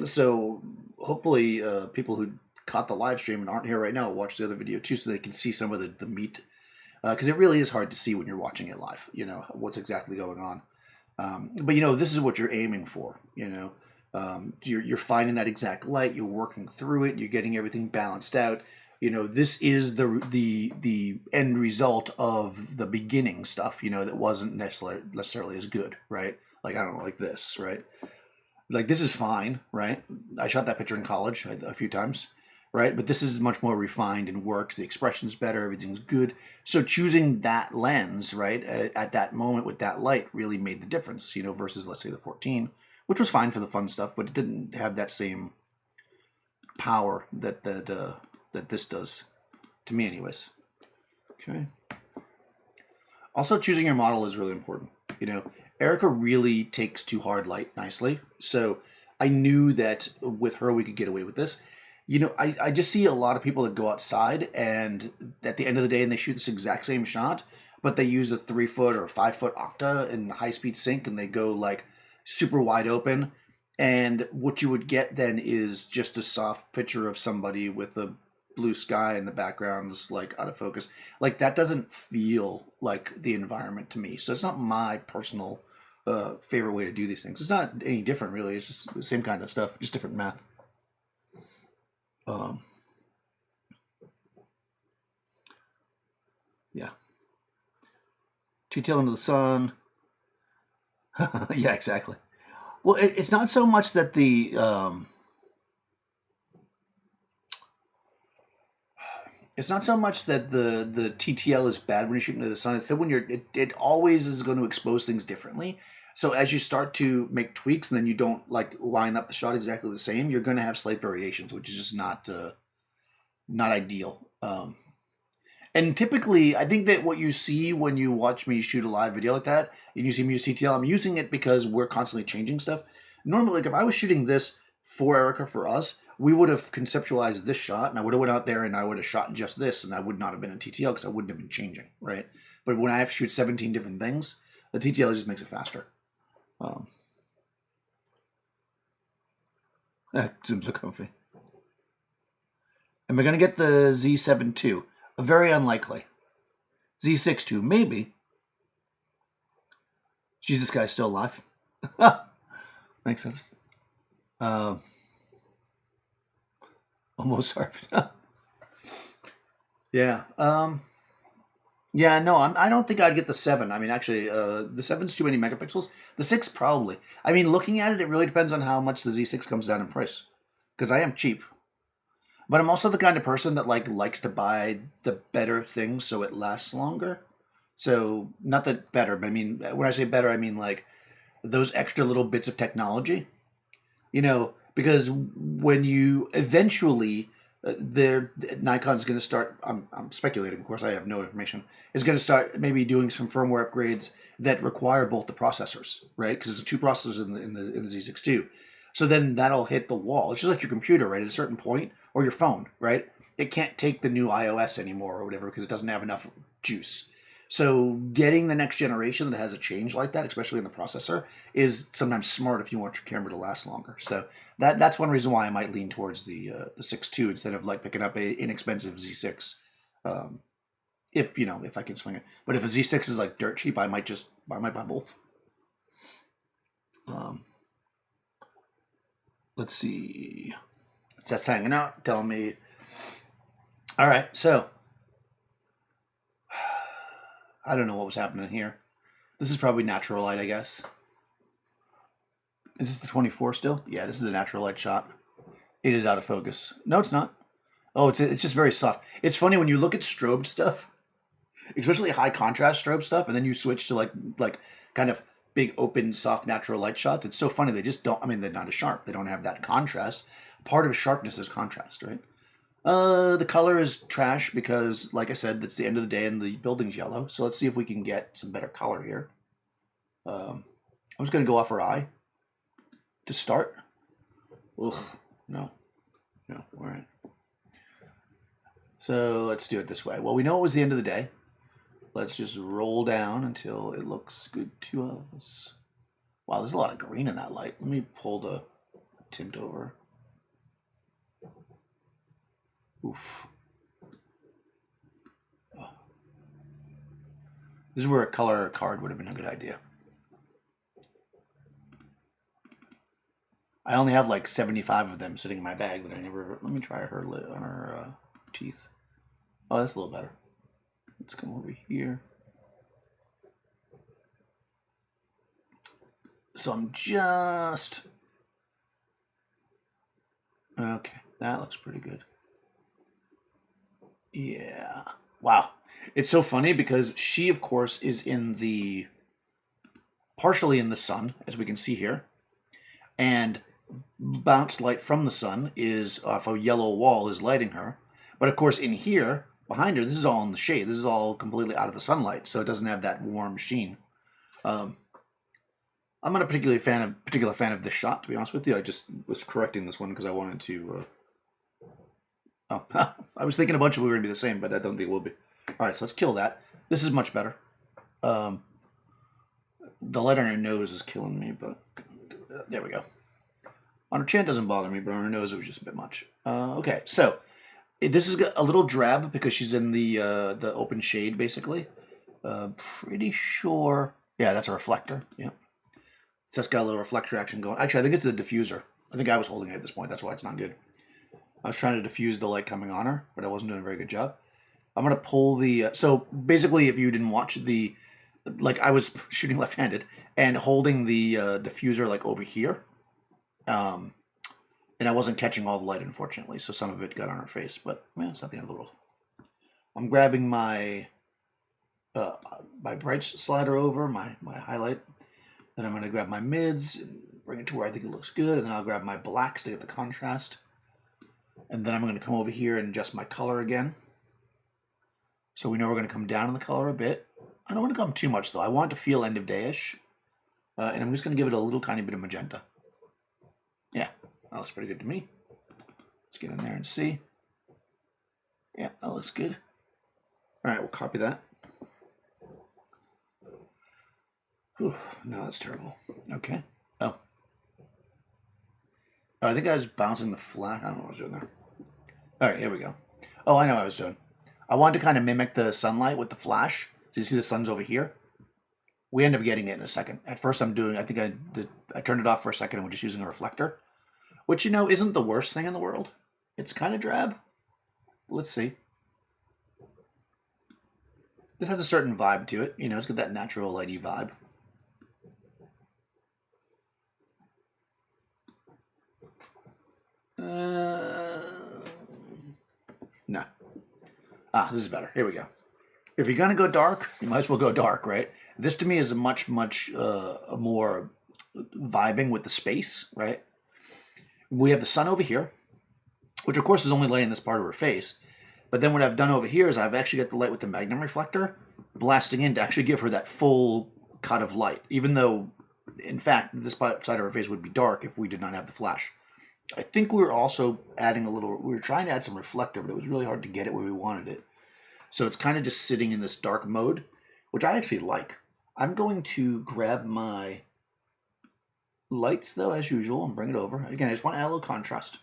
So hopefully people who caught the live stream and aren't here right now will watch the other video too so they can see some of the meat. Because it really is hard to see when you're watching it live, what's exactly going on. But, this is what you're aiming for, you're finding that exact light, you're working through it, you're getting everything balanced out. This is the end result of the beginning stuff, that wasn't necessarily as good, right? Like, I don't know, like this, right? Like, this is fine, right? I shot that picture in college a few times, right? But this is much more refined and works. The expression's better, everything's good. So choosing that lens, right, at that moment with that light really made the difference, versus, let's say, the 14, which was fine for the fun stuff, but it didn't have that same power that this does to me, anyways. Okay. Also, choosing your model is really important. You know, Erica really takes to hard light nicely, so I knew that with her we could get away with this. You know, I just see a lot of people that go outside and at the end of the day and they shoot this exact same shot, but they use a 3-foot or 5-foot octa in high speed sync and they go like super wide open. And what you would get then is just a soft picture of somebody with a blue sky in the background is like out of focus. Like that doesn't feel like the environment to me. So it's not my personal favorite way to do these things. It's not any different really. It's just the same kind of stuff, just different math. Yeah. Two-tail into the sun. Yeah, exactly. Well, it's not so much that it's not so much that the TTL is bad when you're shooting to the sun. It's that when it always is going to expose things differently. So as you start to make tweaks and then you don't like line up the shot exactly the same, you're going to have slight variations, which is just not ideal. And typically, I think that what you see when you watch me shoot a live video like that, and you see me use TTL, I'm using it because we're constantly changing stuff. Normally, like if I was shooting this for Erica, for us, we would have conceptualized this shot, and I would have went out there and I would have shot just this, and I would not have been in TTL because I wouldn't have been changing, right? But when I have to shoot 17 different things, the TTL just makes it faster. Zoom's so comfy. And we're going to get the Z7 II. Very unlikely. Z6 II, maybe. Jeez, this guy's still alive. Makes sense. Almost harvest. Yeah. Yeah, no, I don't think I'd get the 7. I mean, actually, the 7's too many megapixels. The 6 probably. I mean, looking at it, it really depends on how much the Z6 comes down in price. Because I am cheap. But I'm also the kind of person that likes to buy the better things so it lasts longer. So, not that better, but I mean, when I say better, I mean like those extra little bits of technology. You know, because when you eventually, Nikon's going to start, I'm speculating, of course, I have no information, is going to start maybe doing some firmware upgrades that require both the processors, right? Because there's 2 processors in the Z6 II. So then that'll hit the wall. It's just like your computer, right? At a certain point, or your phone, right? It can't take the new iOS anymore or whatever because it doesn't have enough juice. So getting the next generation that has a change like that, especially in the processor, is sometimes smart if you want your camera to last longer. So that's one reason why I might lean towards the 6 II instead of like picking up a inexpensive Z6. If I can swing it. But if a Z6 is like dirt cheap, I might buy both. Let's see. It's that's hanging out, telling me. All right, so I don't know what was happening here. This is probably natural light, I guess. Is this the 24 still? Yeah, this is a natural light shot. It is out of focus. No, it's not. Oh, it's just very soft. It's funny when you look at strobe stuff, especially high contrast strobe stuff, and then you switch to like kind of big open soft natural light shots. It's so funny. They just don't. I mean, they're not as sharp. They don't have that contrast. Part of sharpness is contrast, right? The color is trash because, like I said, it's the end of the day and the building's yellow. So let's see if we can get some better color here. I'm just going to go off her eye to start. Ugh, no. All right. So let's do it this way. Well, we know it was the end of the day. Let's just roll down until it looks good to us. Wow, there's a lot of green in that light. Let me pull the tint over. Oof. Oh. This is where a color card would have been a good idea. I only have like 75 of them sitting in my bag that I never. Let me try her on her teeth. Oh, that's a little better. Let's come over here. So I'm just. Okay, that looks pretty good. Yeah. Wow. It's so funny because she, of course, is partially in the sun, as we can see here. And bounce light from the sun is off a yellow wall is lighting her. But of course in here, behind her, this is all in the shade. This is all completely out of the sunlight, so it doesn't have that warm sheen. I'm not a particular fan of this shot, to be honest with you. I just was correcting this one because I wanted to... Oh, I was thinking a bunch of them were going to be the same, but I don't think it will be. All right, so let's kill that. This is much better. The light on her nose is killing me, but there we go. On her chin doesn't bother me, but on her nose it was just a bit much. Okay, so this is a little drab because she's in the open shade, basically. Pretty sure... Yeah, that's a reflector. Yeah. So that's got a little reflector action going. Actually, I think it's the diffuser. I think I was holding it at this point. That's why it's not good. I was trying to diffuse the light coming on her, but I wasn't doing a very good job. I'm going to pull the... so basically, if you didn't watch the... Like, I was shooting left-handed and holding the diffuser, like, over here. And I wasn't catching all the light, unfortunately, so some of it got on her face. But, well, it's not the end of the world. I'm grabbing my bright slider over, my highlight. Then I'm going to grab my mids and bring it to where I think it looks good. And then I'll grab my blacks to get the contrast. And then I'm going to come over here and adjust my color again. So we know we're going to come down in the color a bit. I don't want to come too much, though. I want it to feel end of day-ish. And I'm just going to give it a little tiny bit of magenta. Yeah, that looks pretty good to me. Let's get in there and see. Yeah, that looks good. All right, we'll copy that. Whew, no, that's terrible. Okay. Oh. I think I was bouncing the flat. I don't know what I was doing there. All right, here we go. Oh, I know what I was doing. I wanted to kind of mimic the sunlight with the flash. So you see the sun's over here. We end up getting it in a second. At first I think I turned it off for a second and we're just using a reflector. Which, you know, isn't the worst thing in the world. It's kind of drab. Let's see. This has a certain vibe to it. You know, it's got that natural lighty vibe. No. This is better. Here we go. If you're going to go dark, you might as well go dark, right? This to me is a much more vibing with the space, right? We have the sun over here, which of course is only lighting this part of her face. But then what I've done over here is I've actually got the light with the magnum reflector blasting in to actually give her that full cut of light, even though, in fact, this side of her face would be dark if we did not have the flash. I think we were also adding we were trying to add some reflector, but it was really hard to get it where we wanted it. So it's kind of just sitting in this dark mode, which I actually like. I'm going to grab my lights, though, as usual, and bring it over. Again, I just want to add a little contrast.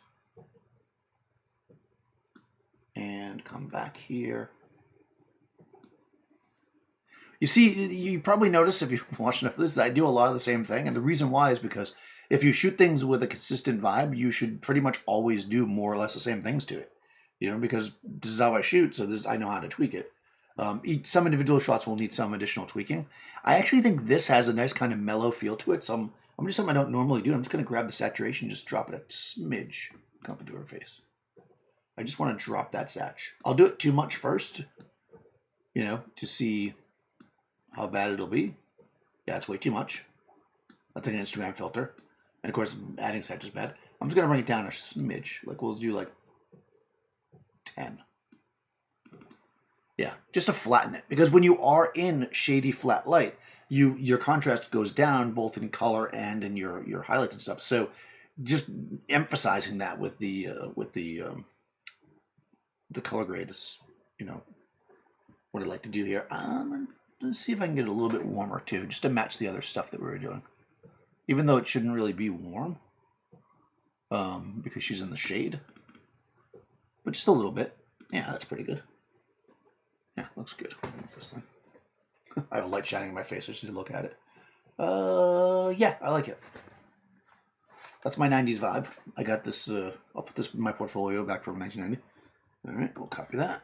And come back here. You see, you probably notice if you've watched enough of this, I do a lot of the same thing. And the reason why is because if you shoot things with a consistent vibe, you should pretty much always do more or less the same things to it. You know, because this is how I shoot, so I know how to tweak it. Some individual shots will need some additional tweaking. I actually think this has a nice kind of mellow feel to it, so I'm just something I don't normally do. I'm just going to grab the saturation, just drop it a smidge up into her face. I just want to drop that satch. I'll do it too much first, you know, to see how bad it'll be. Yeah, it's way too much. That's like an Instagram filter. And of course, adding satch is bad. I'm just going to bring it down a smidge. Like, we'll do like 10. Yeah, just to flatten it. Because when you are in shady flat light, your contrast goes down both in color and in your highlights and stuff. So just emphasizing that with the color grade is, you know, what I like to do here. Let's see if I can get it a little bit warmer too, just to match the other stuff that we were doing. Even though it shouldn't really be warm, because she's in the shade. But just a little bit. Yeah, that's pretty good. Yeah, looks good. This thing. I have a light shining in my face. I just need to look at it. Yeah, I like it. That's my 90s vibe. I got this. I'll put this in my portfolio back from 1990. All right, we'll copy that.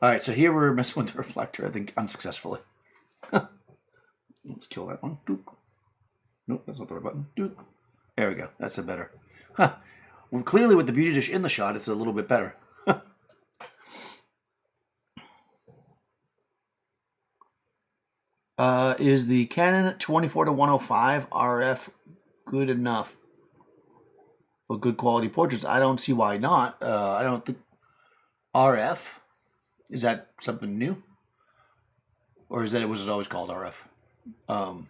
All right, so here we're messing with the reflector, I think, unsuccessfully. Let's kill that one. Doop. Nope, that's not the right button. Doop. There we go. That's a better. Huh. Well, clearly, with the beauty dish in the shot, it's a little bit better. Is the Canon 24-105 RF good enough? for good quality portraits. I don't see why not. I don't think RF, is that something new? Or is that was it always called RF?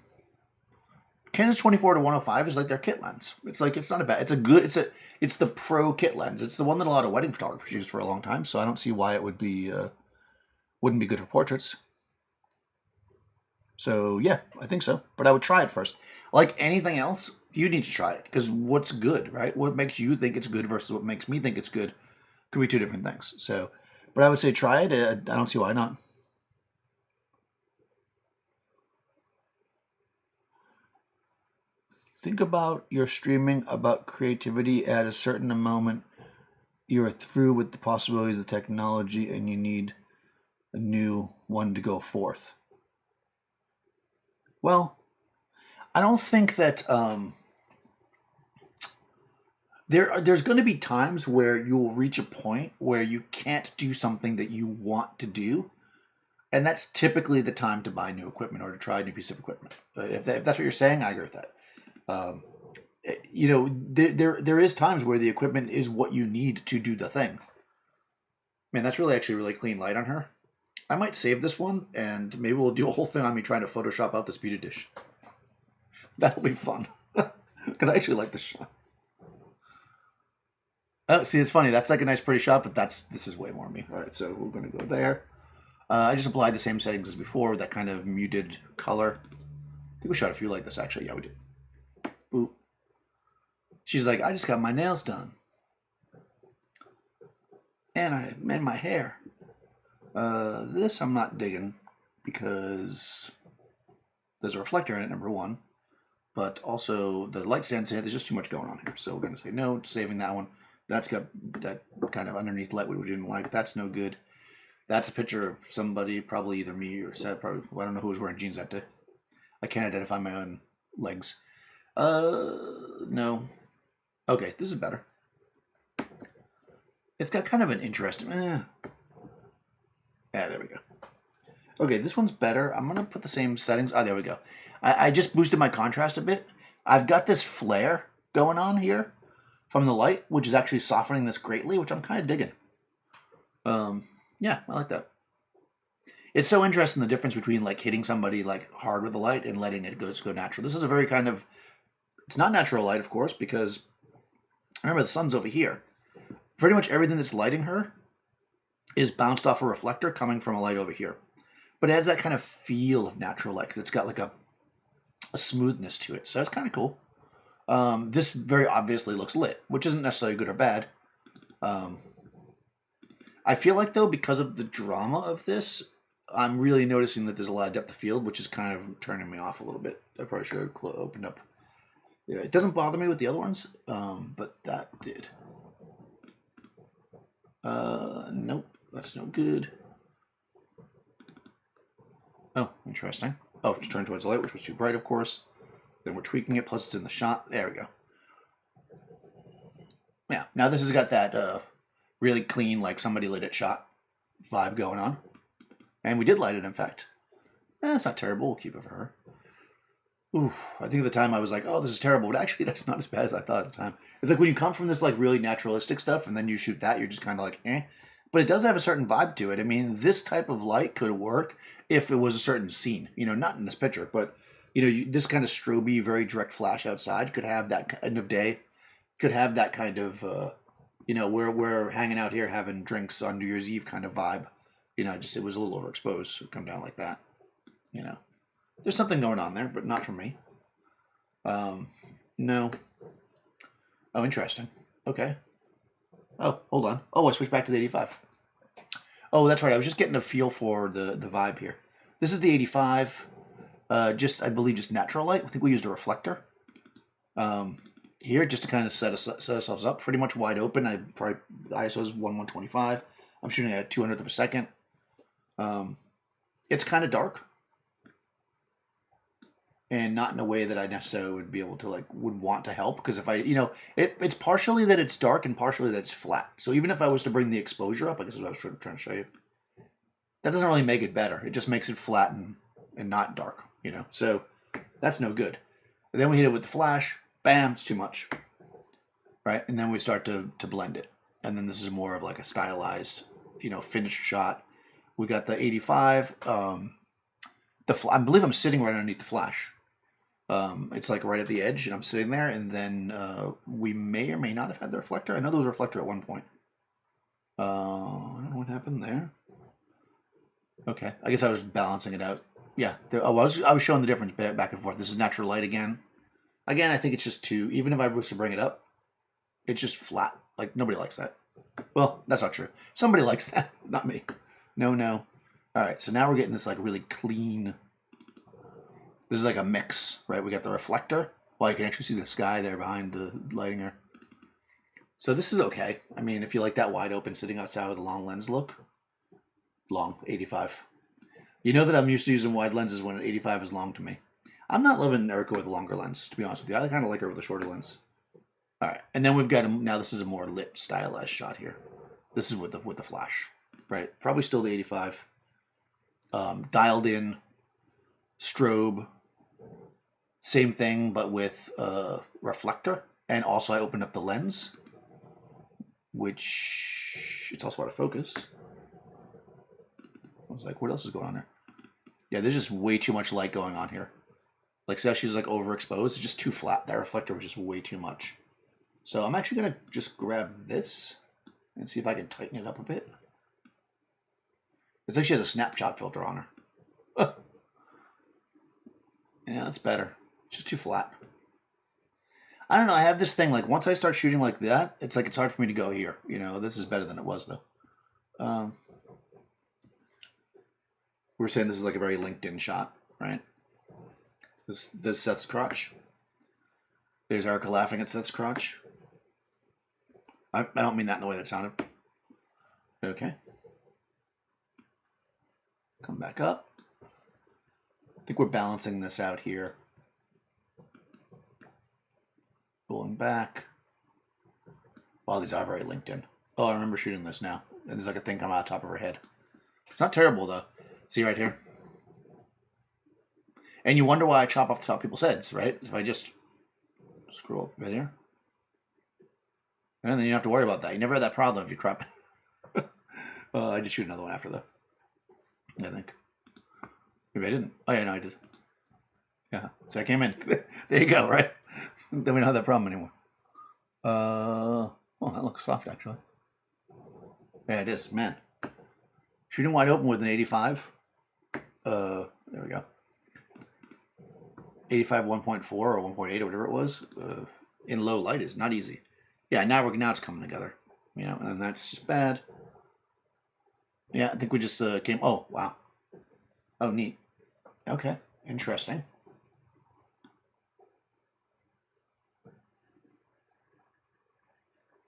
Canon's 24 to 105 is like their kit lens. It's like, it's not a bad, it's the pro kit lens. It's the one that a lot of wedding photographers use for a long time. So I don't see why it would be, wouldn't be good for portraits. So yeah, I think so. But I would try it first. Like anything else, you need to try it, because what's good, right? What makes you think it's good versus what makes me think it's good could be two different things. So, but I would say try it. I don't see why not. Think about your streaming about creativity at a certain moment. You're through with the possibilities of technology and you need a new one to go forth. Well, I don't think that there's going to be times where you'll reach a point where you can't do something that you want to do, and that's typically the time to buy new equipment or to try a new piece of equipment. If that's what you're saying, I agree with that. You know, there is times where the equipment is what you need to do the thing. Man, that's actually really clean light on her. I might save this one, and maybe we'll do a whole thing on me trying to Photoshop out this beauty dish. That'll be fun. Because I actually like this shot. Oh, see, it's funny. That's like a nice, pretty shot, but this is way more me. All right, so we're going to go there. I just applied the same settings as before, that kind of muted color. I think we shot a few like this, actually. Yeah, we did. Boop. She's like, I just got my nails done. And I made my hair. This I'm not digging because there's a reflector in it, number one. But also the light stands in it. There's just too much going on here. So we're going to say no to saving that one. That's got that kind of underneath light we didn't like. That's no good. That's a picture of somebody, probably either me or Seth. Probably, I don't know who was wearing jeans that day. I can't identify my own legs. No. Okay, this is better. It's got kind of an interesting... Yeah, there we go. Okay, this one's better. I'm going to put the same settings. Oh, there we go. I just boosted my contrast a bit. I've got this flare going on here from the light, which is actually softening this greatly, which I'm kind of digging. Yeah, I like that. It's so interesting, the difference between like hitting somebody like hard with the light and letting it go natural. This is a very kind of... It's not natural light, of course, because remember the sun's over here. Pretty much everything that's lighting her is bounced off a reflector coming from a light over here. But it has that kind of feel of natural light, because it's got like a smoothness to it. So it's kind of cool. This very obviously looks lit, which isn't necessarily good or bad. I feel like, though, because of the drama of this, I'm really noticing that there's a lot of depth of field, which is kind of turning me off a little bit. I probably should have opened up. Yeah, it doesn't bother me with the other ones, but that did. Nope, that's no good. Oh, interesting. Oh, just turned towards the light, which was too bright, of course. Then we're tweaking it, plus it's in the shot. There we go. Yeah, now this has got that really clean, like somebody lit it shot vibe going on. And we did light it, in fact. It's not terrible. We'll keep it for her. Ooh, I think at the time I was like, oh, this is terrible. But actually, that's not as bad as I thought at the time. It's like when you come from this like really naturalistic stuff and then you shoot that, you're just kind of like, eh. But it does have a certain vibe to it. I mean, this type of light could work if it was a certain scene. You know, not in this picture, but, you know, this kind of strobe, very direct flash outside could have that end of day. Could have that kind of, you know, we're hanging out here having drinks on New Year's Eve kind of vibe. You know, just it was a little overexposed, so come down like that. You know. There's something going on there, but not for me. No. Oh, interesting. Okay. Oh, hold on. Oh, I switched back to the 85. Oh, that's right. I was just getting a feel for the vibe here. This is the 85. I believe, just natural light. I think we used a reflector. Here, just to kind of set ourselves up. Pretty much wide open. The ISO is 1/125. I'm shooting at 200th of a second. It's kind of dark. And not in a way that I necessarily would be able to would want to help, because if I, you know, it's partially that it's dark and partially that it's flat. So even if I was to bring the exposure up, I guess is what I was trying to show you, that doesn't really make it better. It just makes it flat and not dark, you know. So that's no good. And then we hit it with the flash, bam, it's too much. right? And then we start to blend it. And then this is more of like a stylized, finished shot. We got the 85. I believe I'm sitting right underneath the flash. It's like right at the edge, and I'm sitting there. And then we may or may not have had the reflector. I know there was a reflector at one point. I don't know what happened there. Okay, I guess I was balancing it out. Yeah, I was showing the difference back and forth. This is natural light again. Again, I think it's just too. Even if I was to bring it up, it's just flat. Like nobody likes that. Well, that's not true. Somebody likes that, not me. No. All right, so now we're getting this like really clean. This is like a mix, right? We got the reflector. Well, you can actually see the sky there behind the lighting here. So this is okay. I mean, if you like that wide open sitting outside with a long lens look, long 85. You know that I'm used to using wide lenses when an 85 is long to me. I'm not loving Erica with a longer lens, to be honest with you. I kind of like her with a shorter lens. All right, and then we've got now. This is a more lit, stylized shot here. This is with the flash, right? Probably still the 85. Dialed in, strobe. Same thing, but with a reflector. And also I opened up the lens, which it's also out of focus. I was like, what else is going on there? Yeah, there's just way too much light going on here. Like, see how she's like overexposed? It's just too flat. That reflector was just way too much. So I'm actually going to just grab this and see if I can tighten it up a bit. It's like she has a snapshot filter on her. Yeah, that's better. It's just too flat. I don't know. I have this thing, like, once I start shooting like that, it's like it's hard for me to go here. This is better than it was, though. We're saying this is like a very LinkedIn shot, right? This Seth's crotch. There's Erica laughing at Seth's crotch. I don't mean that in the way that sounded. Okay. Come back up. I think we're balancing this out here. Pulling back. Wow, these are very LinkedIn. Oh, I remember shooting this now. And there's like a thing coming out the top of her head. It's not terrible, though. See right here? And you wonder why I chop off the top of people's heads, right? If I just scroll up a bit here. And then you don't have to worry about that. You never had that problem if you crop. I just shoot another one after, though. I think. Maybe I didn't. Oh, yeah, no, I did. Yeah. So I came in. There you go, right? Then we don't have that problem anymore. Oh, that looks soft, actually. Yeah, it is, man. Shooting wide open with an 85. There we go. 85 1.4 or 1.8 or whatever it was. In low light is not easy. Yeah, now it's coming together. And that's just bad. Yeah, I think we just came. Oh, wow. Oh, neat. Okay, interesting.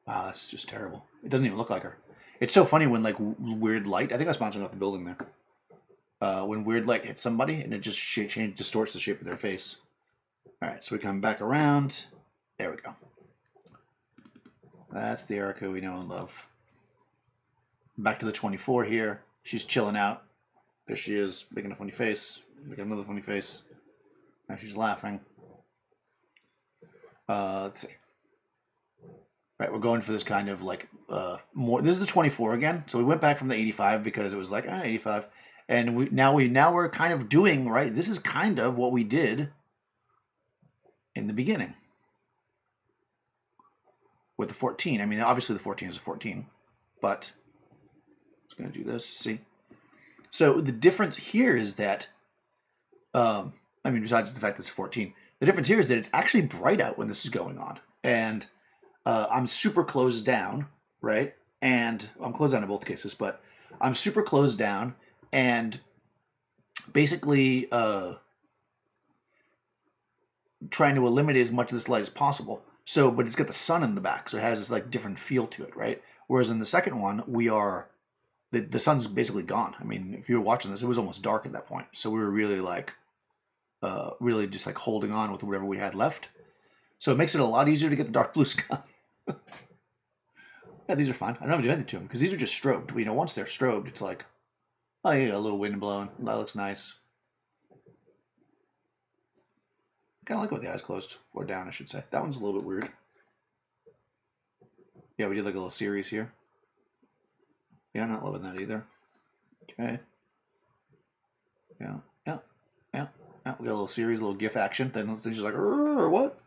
Wow, that's just terrible. It doesn't even look like her. It's so funny when like weird light. I think I was bouncing off the building there. When weird light hits somebody and it just distorts the shape of their face. All right, so we come back around. There we go. That's the Erica we know and love. Back to the 24 here. She's chilling out. There she is, making a funny face. Making another funny face. Now she's laughing. Let's see. Right, we're going for this kind of like more. This is the 24 again. So we went back from the 85 because it was like 85, and now we're kind of doing right. This is kind of what we did in the beginning with the 14. I mean, obviously the 14 is a 14, but I'm just gonna do this. See, so the difference here is that, I mean, besides the fact that it's 14, the difference here is that it's actually bright out when this is going on, and I'm super closed down, right? And I'm closed down in both cases, but I'm super closed down and basically trying to eliminate as much of this light as possible. So, but it's got the sun in the back, so it has this like different feel to it, right? Whereas in the second one, the sun's basically gone. I mean, if you were watching this, it was almost dark at that point. So we were really like, really just like holding on with whatever we had left. So it makes it a lot easier to get the dark blue sky. Yeah, these are fine. I don't have to do anything to them because these are just strobed. Once they're strobed, it's like, oh, yeah, a little wind blowing. That looks nice. I kind of like it with the eyes closed or down, I should say. That one's a little bit weird. Yeah, we did like a little series here. Yeah, I'm not loving that either. Okay. Yeah, yeah, yeah, yeah. We got a little series, a little GIF action. Then it's just like, what?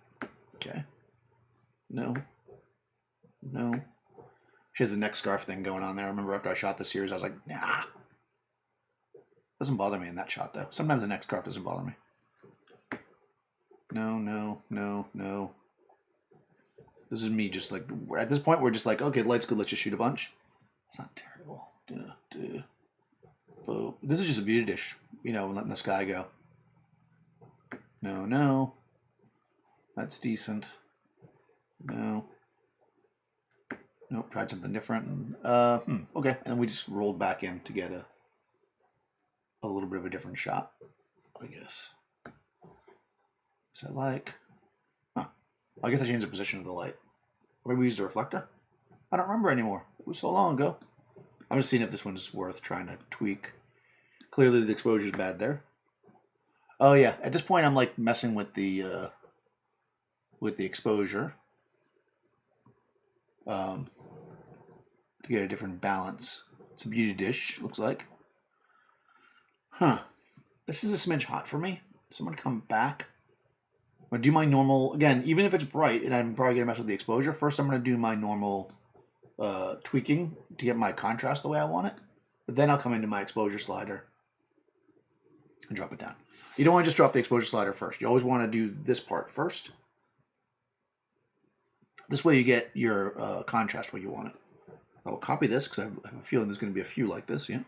Okay. No. No. She has the neck scarf thing going on there. I remember after I shot the series, I was like, nah. Doesn't bother me in that shot, though. Sometimes the neck scarf doesn't bother me. No, no, no, no. This is me just like, at this point, we're just like, okay, light's good, let's just shoot a bunch. It's not terrible. Boom. This is just a beauty dish, you know, letting the sky go. No, no. That's decent. No. Nope, tried something different. Okay, and we just rolled back in to get a little bit of a different shot, I guess. So like, I guess I changed the position of the light. Maybe we used a reflector? I don't remember anymore. It was so long ago. I'm just seeing if this one's worth trying to tweak. Clearly the exposure's bad there. Oh yeah, at this point I'm like messing with the exposure. To get a different balance. It's a beauty dish, looks like. Huh. This is a smidge hot for me. Someone come back. I'm going to do my normal, again, even if it's bright, and I'm probably going to mess with the exposure, first I'm going to do my normal tweaking to get my contrast the way I want it. But then I'll come into my exposure slider and drop it down. You don't want to just drop the exposure slider first. You always want to do this part first. This way you get your contrast where you want it. I will copy this because I have a feeling there's going to be a few like this. Yeah.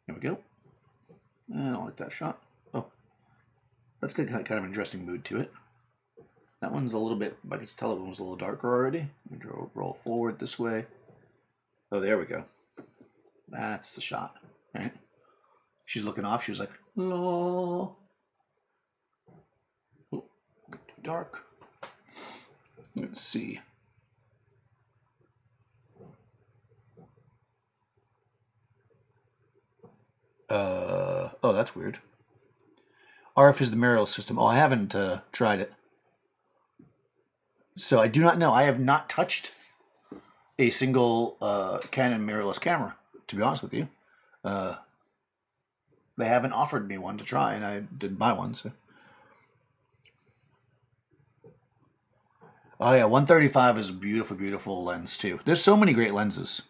Here we go. I don't like that shot. Oh. That's got kind of an interesting mood to it. That one's a little bit, I can tell it was a little darker already. Let me roll forward this way. Oh, there we go. That's the shot. All right. She's looking off. She was like, no. Oh, too dark. Let's see. Oh, that's weird. RF is the mirrorless system. Oh, I haven't tried it. So I do not know. I have not touched a single Canon mirrorless camera, to be honest with you. They haven't offered me one to try, and I didn't buy one. So. Oh yeah, 135 is a beautiful, beautiful lens too. There's so many great lenses.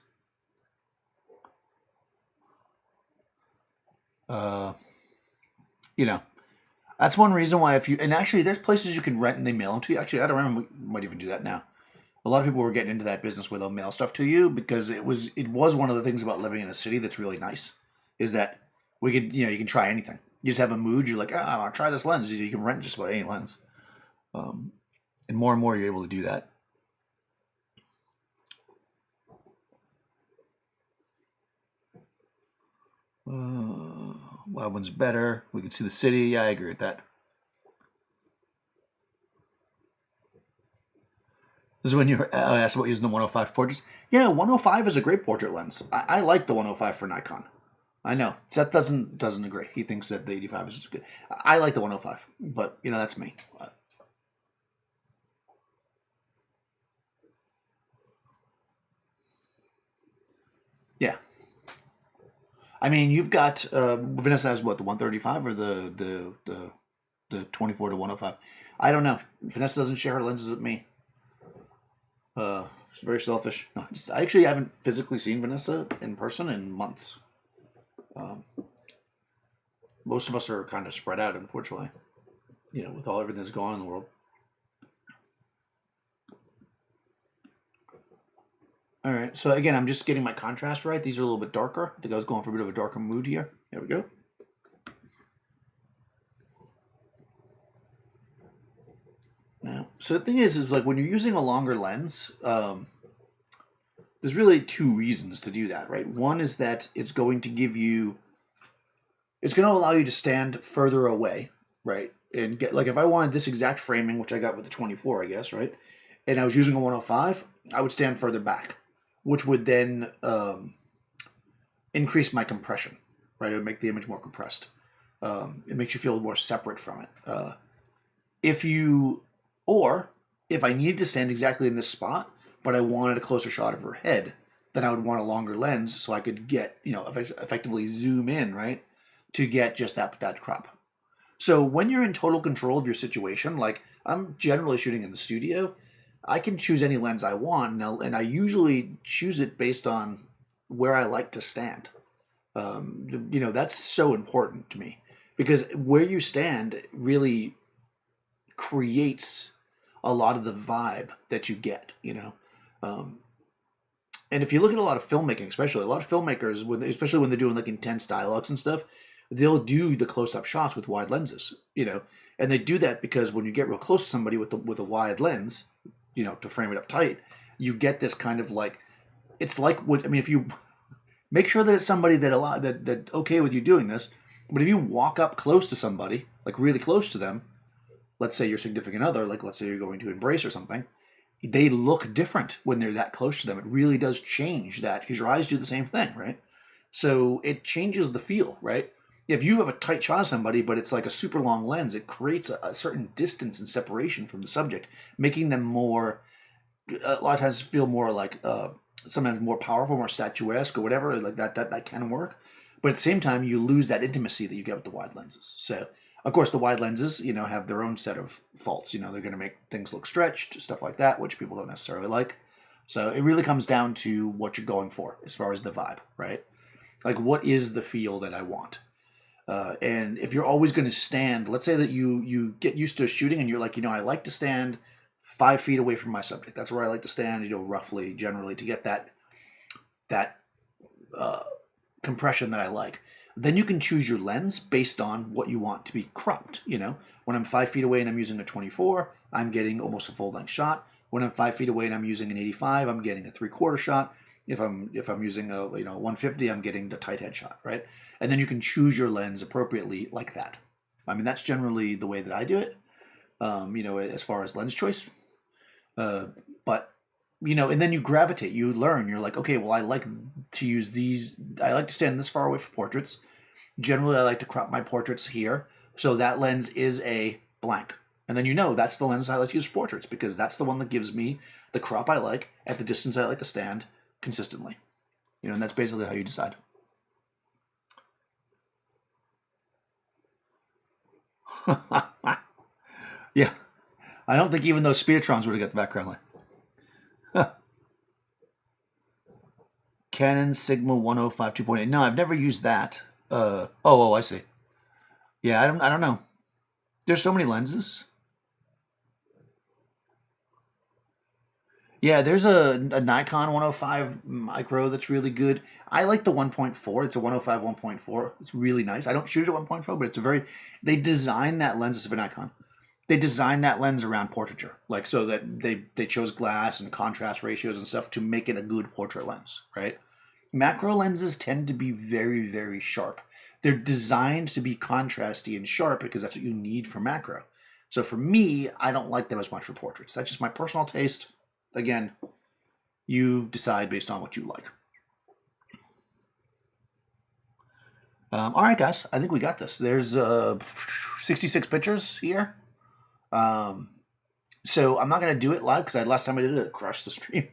You know, that's one reason why if you, and actually there's places you can rent and they mail them to you. Actually, I don't remember, we might even do that now. A lot of people were getting into that business where they'll mail stuff to you because it was one of the things about living in a city that's really nice is that we could, you know, you can try anything. You just have a mood. You're like, I want to try this lens. You can rent just about any lens. And more you're able to do that. That one's better. We can see the city. Yeah, I agree with that. This is when you asked about using the 105 portraits. Yeah, 105 is a great portrait lens. I like the 105 for Nikon. I know. Seth doesn't agree. He thinks that the 85 is good. I like the 105, but you know that's me. Yeah. I mean, you've got Vanessa has what, the 135 or the 24 to 105. I don't know. Vanessa doesn't share her lenses with me. She's very selfish. No, I actually haven't physically seen Vanessa in person in months. Most of us are kind of spread out, unfortunately. You know, with everything that's going on in the world. All right, so again, I'm just getting my contrast right. These are a little bit darker. I think I was going for a bit of a darker mood here. There we go. Now, so the thing is like when you're using a longer lens, there's really two reasons to do that, right? One is that it's going to give you, it's going to allow you to stand further away, right? And get, like if I wanted this exact framing, which I got with the 24, I guess, right? And I was using a 105, I would stand further back, which would then increase my compression, right? It would make the image more compressed. It makes you feel more separate from it. If I need to stand exactly in this spot, but I wanted a closer shot of her head, then I would want a longer lens so I could get, effectively zoom in, right, to get just that crop. So when you're in total control of your situation, like I'm generally shooting in the studio, I can choose any lens I want, and I usually choose it based on where I like to stand. That's so important to me because where you stand really creates a lot of the vibe that you get, Um, and if you look at a lot of filmmaking, especially a lot of filmmakers, especially when they're doing like intense dialogues and stuff, they'll do the close-up shots with wide lenses, and they do that because when you get real close to somebody with a wide lens, to frame it up tight, you get this kind of like, it's like if you make sure that it's somebody that okay with you doing this, but if you walk up close to somebody, like really close to them, let's say your significant other, like let's say you're going to embrace or something, they look different when they're that close to them. It really does change that because your eyes do the same thing, right? So it changes the feel, right? If you have a tight shot of somebody, but it's like a super long lens, it creates a certain distance and separation from the subject, making them a lot of times feel more like, sometimes more powerful, more statuesque or whatever, like that can work. But at the same time, you lose that intimacy that you get with the wide lenses. So, of course, the wide lenses, have their own set of faults. They're going to make things look stretched, stuff like that, which people don't necessarily like. So it really comes down to what you're going for as far as the vibe, right? Like, what is the feel that I want? And if you're always going to stand, let's say that you get used to shooting and you're like, I like to stand 5 feet away from my subject. That's where I like to stand, roughly, generally, to get that compression that I like. Then you can choose your lens based on what you want to be cropped. When I'm 5 feet away and I'm using a 24, I'm getting almost a full length shot. When I'm 5 feet away and I'm using an 85, I'm getting a 3/4 shot. If I'm using a 150, I'm getting the tight head shot, right? And then you can choose your lens appropriately like that. That's generally the way that I do it. As far as lens choice. But and then you gravitate, you learn, you're like, okay, well, I like to use these, I like to stand this far away for portraits. Generally, I like to crop my portraits here. So that lens is a blank. And then that's the lens I like to use for portraits because that's the one that gives me the crop I like at the distance I like to stand consistently. And that's basically how you decide. Yeah. I don't think even those Speedotrons would have got the background light. Canon Sigma 105 2.8. No, I've never used that. I see. Yeah, I don't know. There's so many lenses. Yeah, there's a Nikon 105 micro that's really good. I like the 1.4. It's a 105 1.4. It's really nice. I don't shoot at 1.4, but they designed that lens as a Nikon. They designed that lens around portraiture, like so that they chose glass and contrast ratios and stuff to make it a good portrait lens, right? Macro lenses tend to be very, very sharp. They're designed to be contrasty and sharp because that's what you need for macro. So for me, I don't like them as much for portraits. That's just my personal taste. Again, you decide based on what you like. All right, guys, I think we got this. There's 66 pictures here. So I'm not going to do it live because last time I did it crushed the stream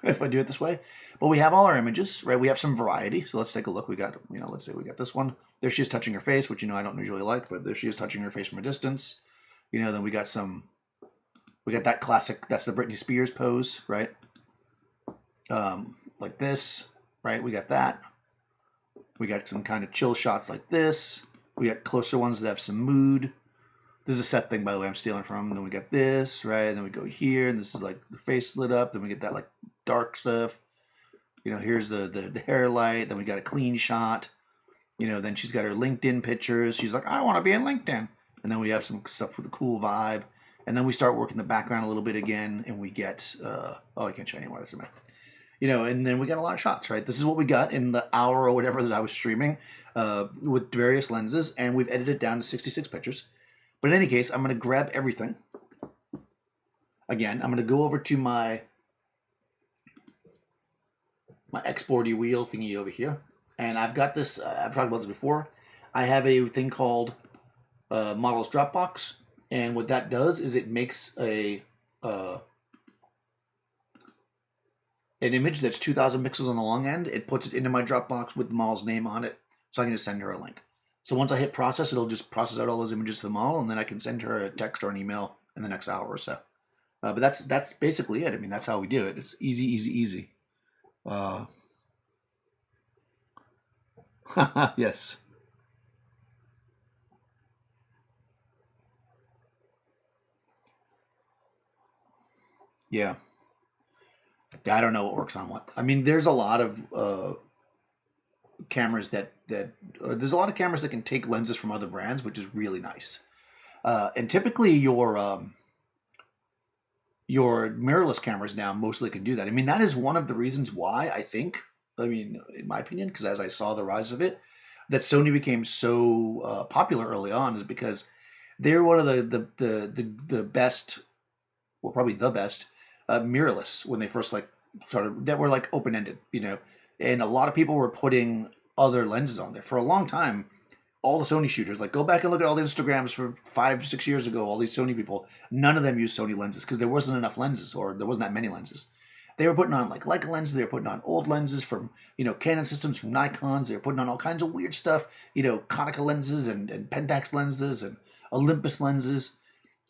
if I do it this way. But we have all our images, right? We have some variety. So let's take a look. We got, let's say we got this one. There she is touching her face, which, I don't usually like, but there she is touching her face from a distance. Then we got that classic, that's the Britney Spears pose, right? Like this, right? We got that. We got some kind of chill shots like this. We got closer ones that have some mood. This is a set thing, by the way, I'm stealing from. And then we got this, right? And then we go here, and this is like the face lit up. Then we get that like dark stuff. Here's the hair light. Then we got a clean shot. Then she's got her LinkedIn pictures. She's like, I want to be in LinkedIn. And then we have some stuff with a cool vibe. And then we start working the background a little bit again, and we get, I can't show you anymore. That's a minute. And then we got a lot of shots, right? This is what we got in the hour or whatever that I was streaming with various lenses, and we've edited it down to 66 pictures. But in any case, I'm going to grab everything. Again, I'm going to go over to my exporty wheel thingy over here. And I've got this, I've talked about this before. I have a thing called Models Dropbox. And what that does is it makes a an image that's 2,000 pixels on the long end, it puts it into my Dropbox with the model's name on it, so I can just send her a link. So once I hit process, it'll just process out all those images to the model, and then I can send her a text or an email in the next hour or so. But that's basically it. I mean, that's how we do it. It's easy, easy, easy. Yes. Yeah. I don't know what works on what. I mean, there's a lot of cameras there's a lot of cameras that can take lenses from other brands, which is really nice. And typically your mirrorless cameras now mostly can do that. I mean, that is one of the reasons why I think, I mean, in my opinion, because as I saw the rise of it, that Sony became so popular early on is because they're one of the best, well, probably the best mirrorless when they first like started, that were like open ended, and a lot of people were putting other lenses on there for a long time. All the Sony shooters, like go back and look at all the Instagrams for 5-6 years ago, all these Sony people, none of them used Sony lenses because there wasn't enough lenses, or there wasn't that many lenses. They were putting on like Leica lenses, they were putting on old lenses from, Canon systems, from Nikons, they were putting on all kinds of weird stuff, Konica lenses and Pentax lenses and Olympus lenses.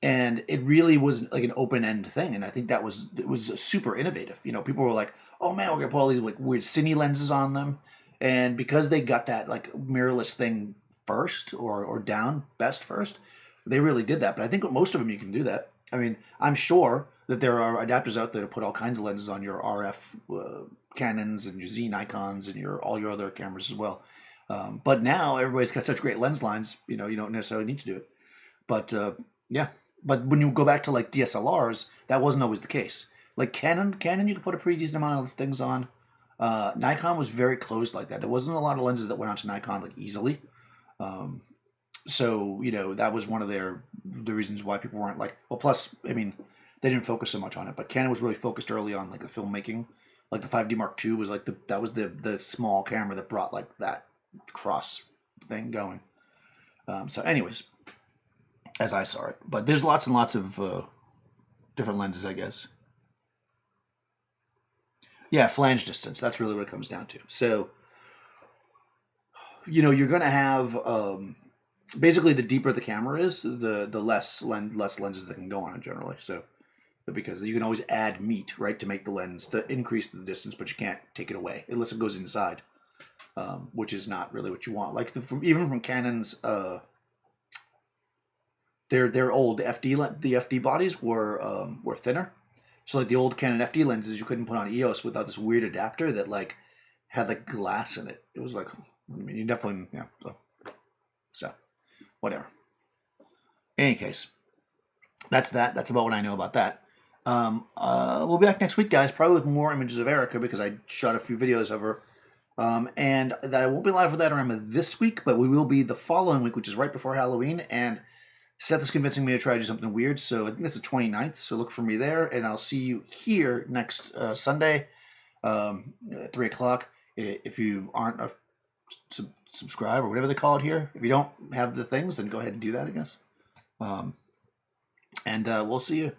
And it really was like an open end thing, and I think it was super innovative. People were like, "Oh man, we're gonna put all these like weird cine lenses on them," and because they got that like mirrorless thing first, or down best first, they really did that. But I think with most of them you can do that. I mean, I'm sure that there are adapters out there to put all kinds of lenses on your RF Canons and your Z Nikons and all your other cameras as well. But now everybody's got such great lens lines, you don't necessarily need to do it. But yeah. But when you go back to like DSLRs, that wasn't always the case. Like Canon, you could put a pretty decent amount of things on. Nikon was very closed like that. There wasn't a lot of lenses that went onto Nikon like easily. So that was one of the reasons why people weren't like. Well, plus, I mean, they didn't focus so much on it. But Canon was really focused early on, like the filmmaking. Like the 5D Mark II was like that was the small camera that brought like that cross thing going. So, anyways. As I saw it. But there's lots and lots of different lenses, I guess. Yeah, flange distance. That's really what it comes down to. So, you're going to have, basically the deeper the camera is, the less lenses that can go on it generally. So, because you can always add meat, right, to make the lens, to increase the distance, but you can't take it away unless it goes inside, which is not really what you want. Like, even from Canon's... Their old the FD bodies were thinner, so like the old Canon FD lenses you couldn't put on EOS without this weird adapter that like had like glass in it. It was like, I mean, you definitely, yeah. So whatever. In any case, that's that. That's about what I know about that. We'll be back next week, guys, probably with more images of Erica because I shot a few videos of her. And I won't be live with Adorama this week, but we will be the following week, which is right before Halloween. And Seth is convincing me to try to do something weird, so I think that's the 29th, so look for me there, and I'll see you here next Sunday at 3 o'clock. If you aren't a subscribe or whatever they call it here, if you don't have the things, then go ahead and do that, I guess. And we'll see you.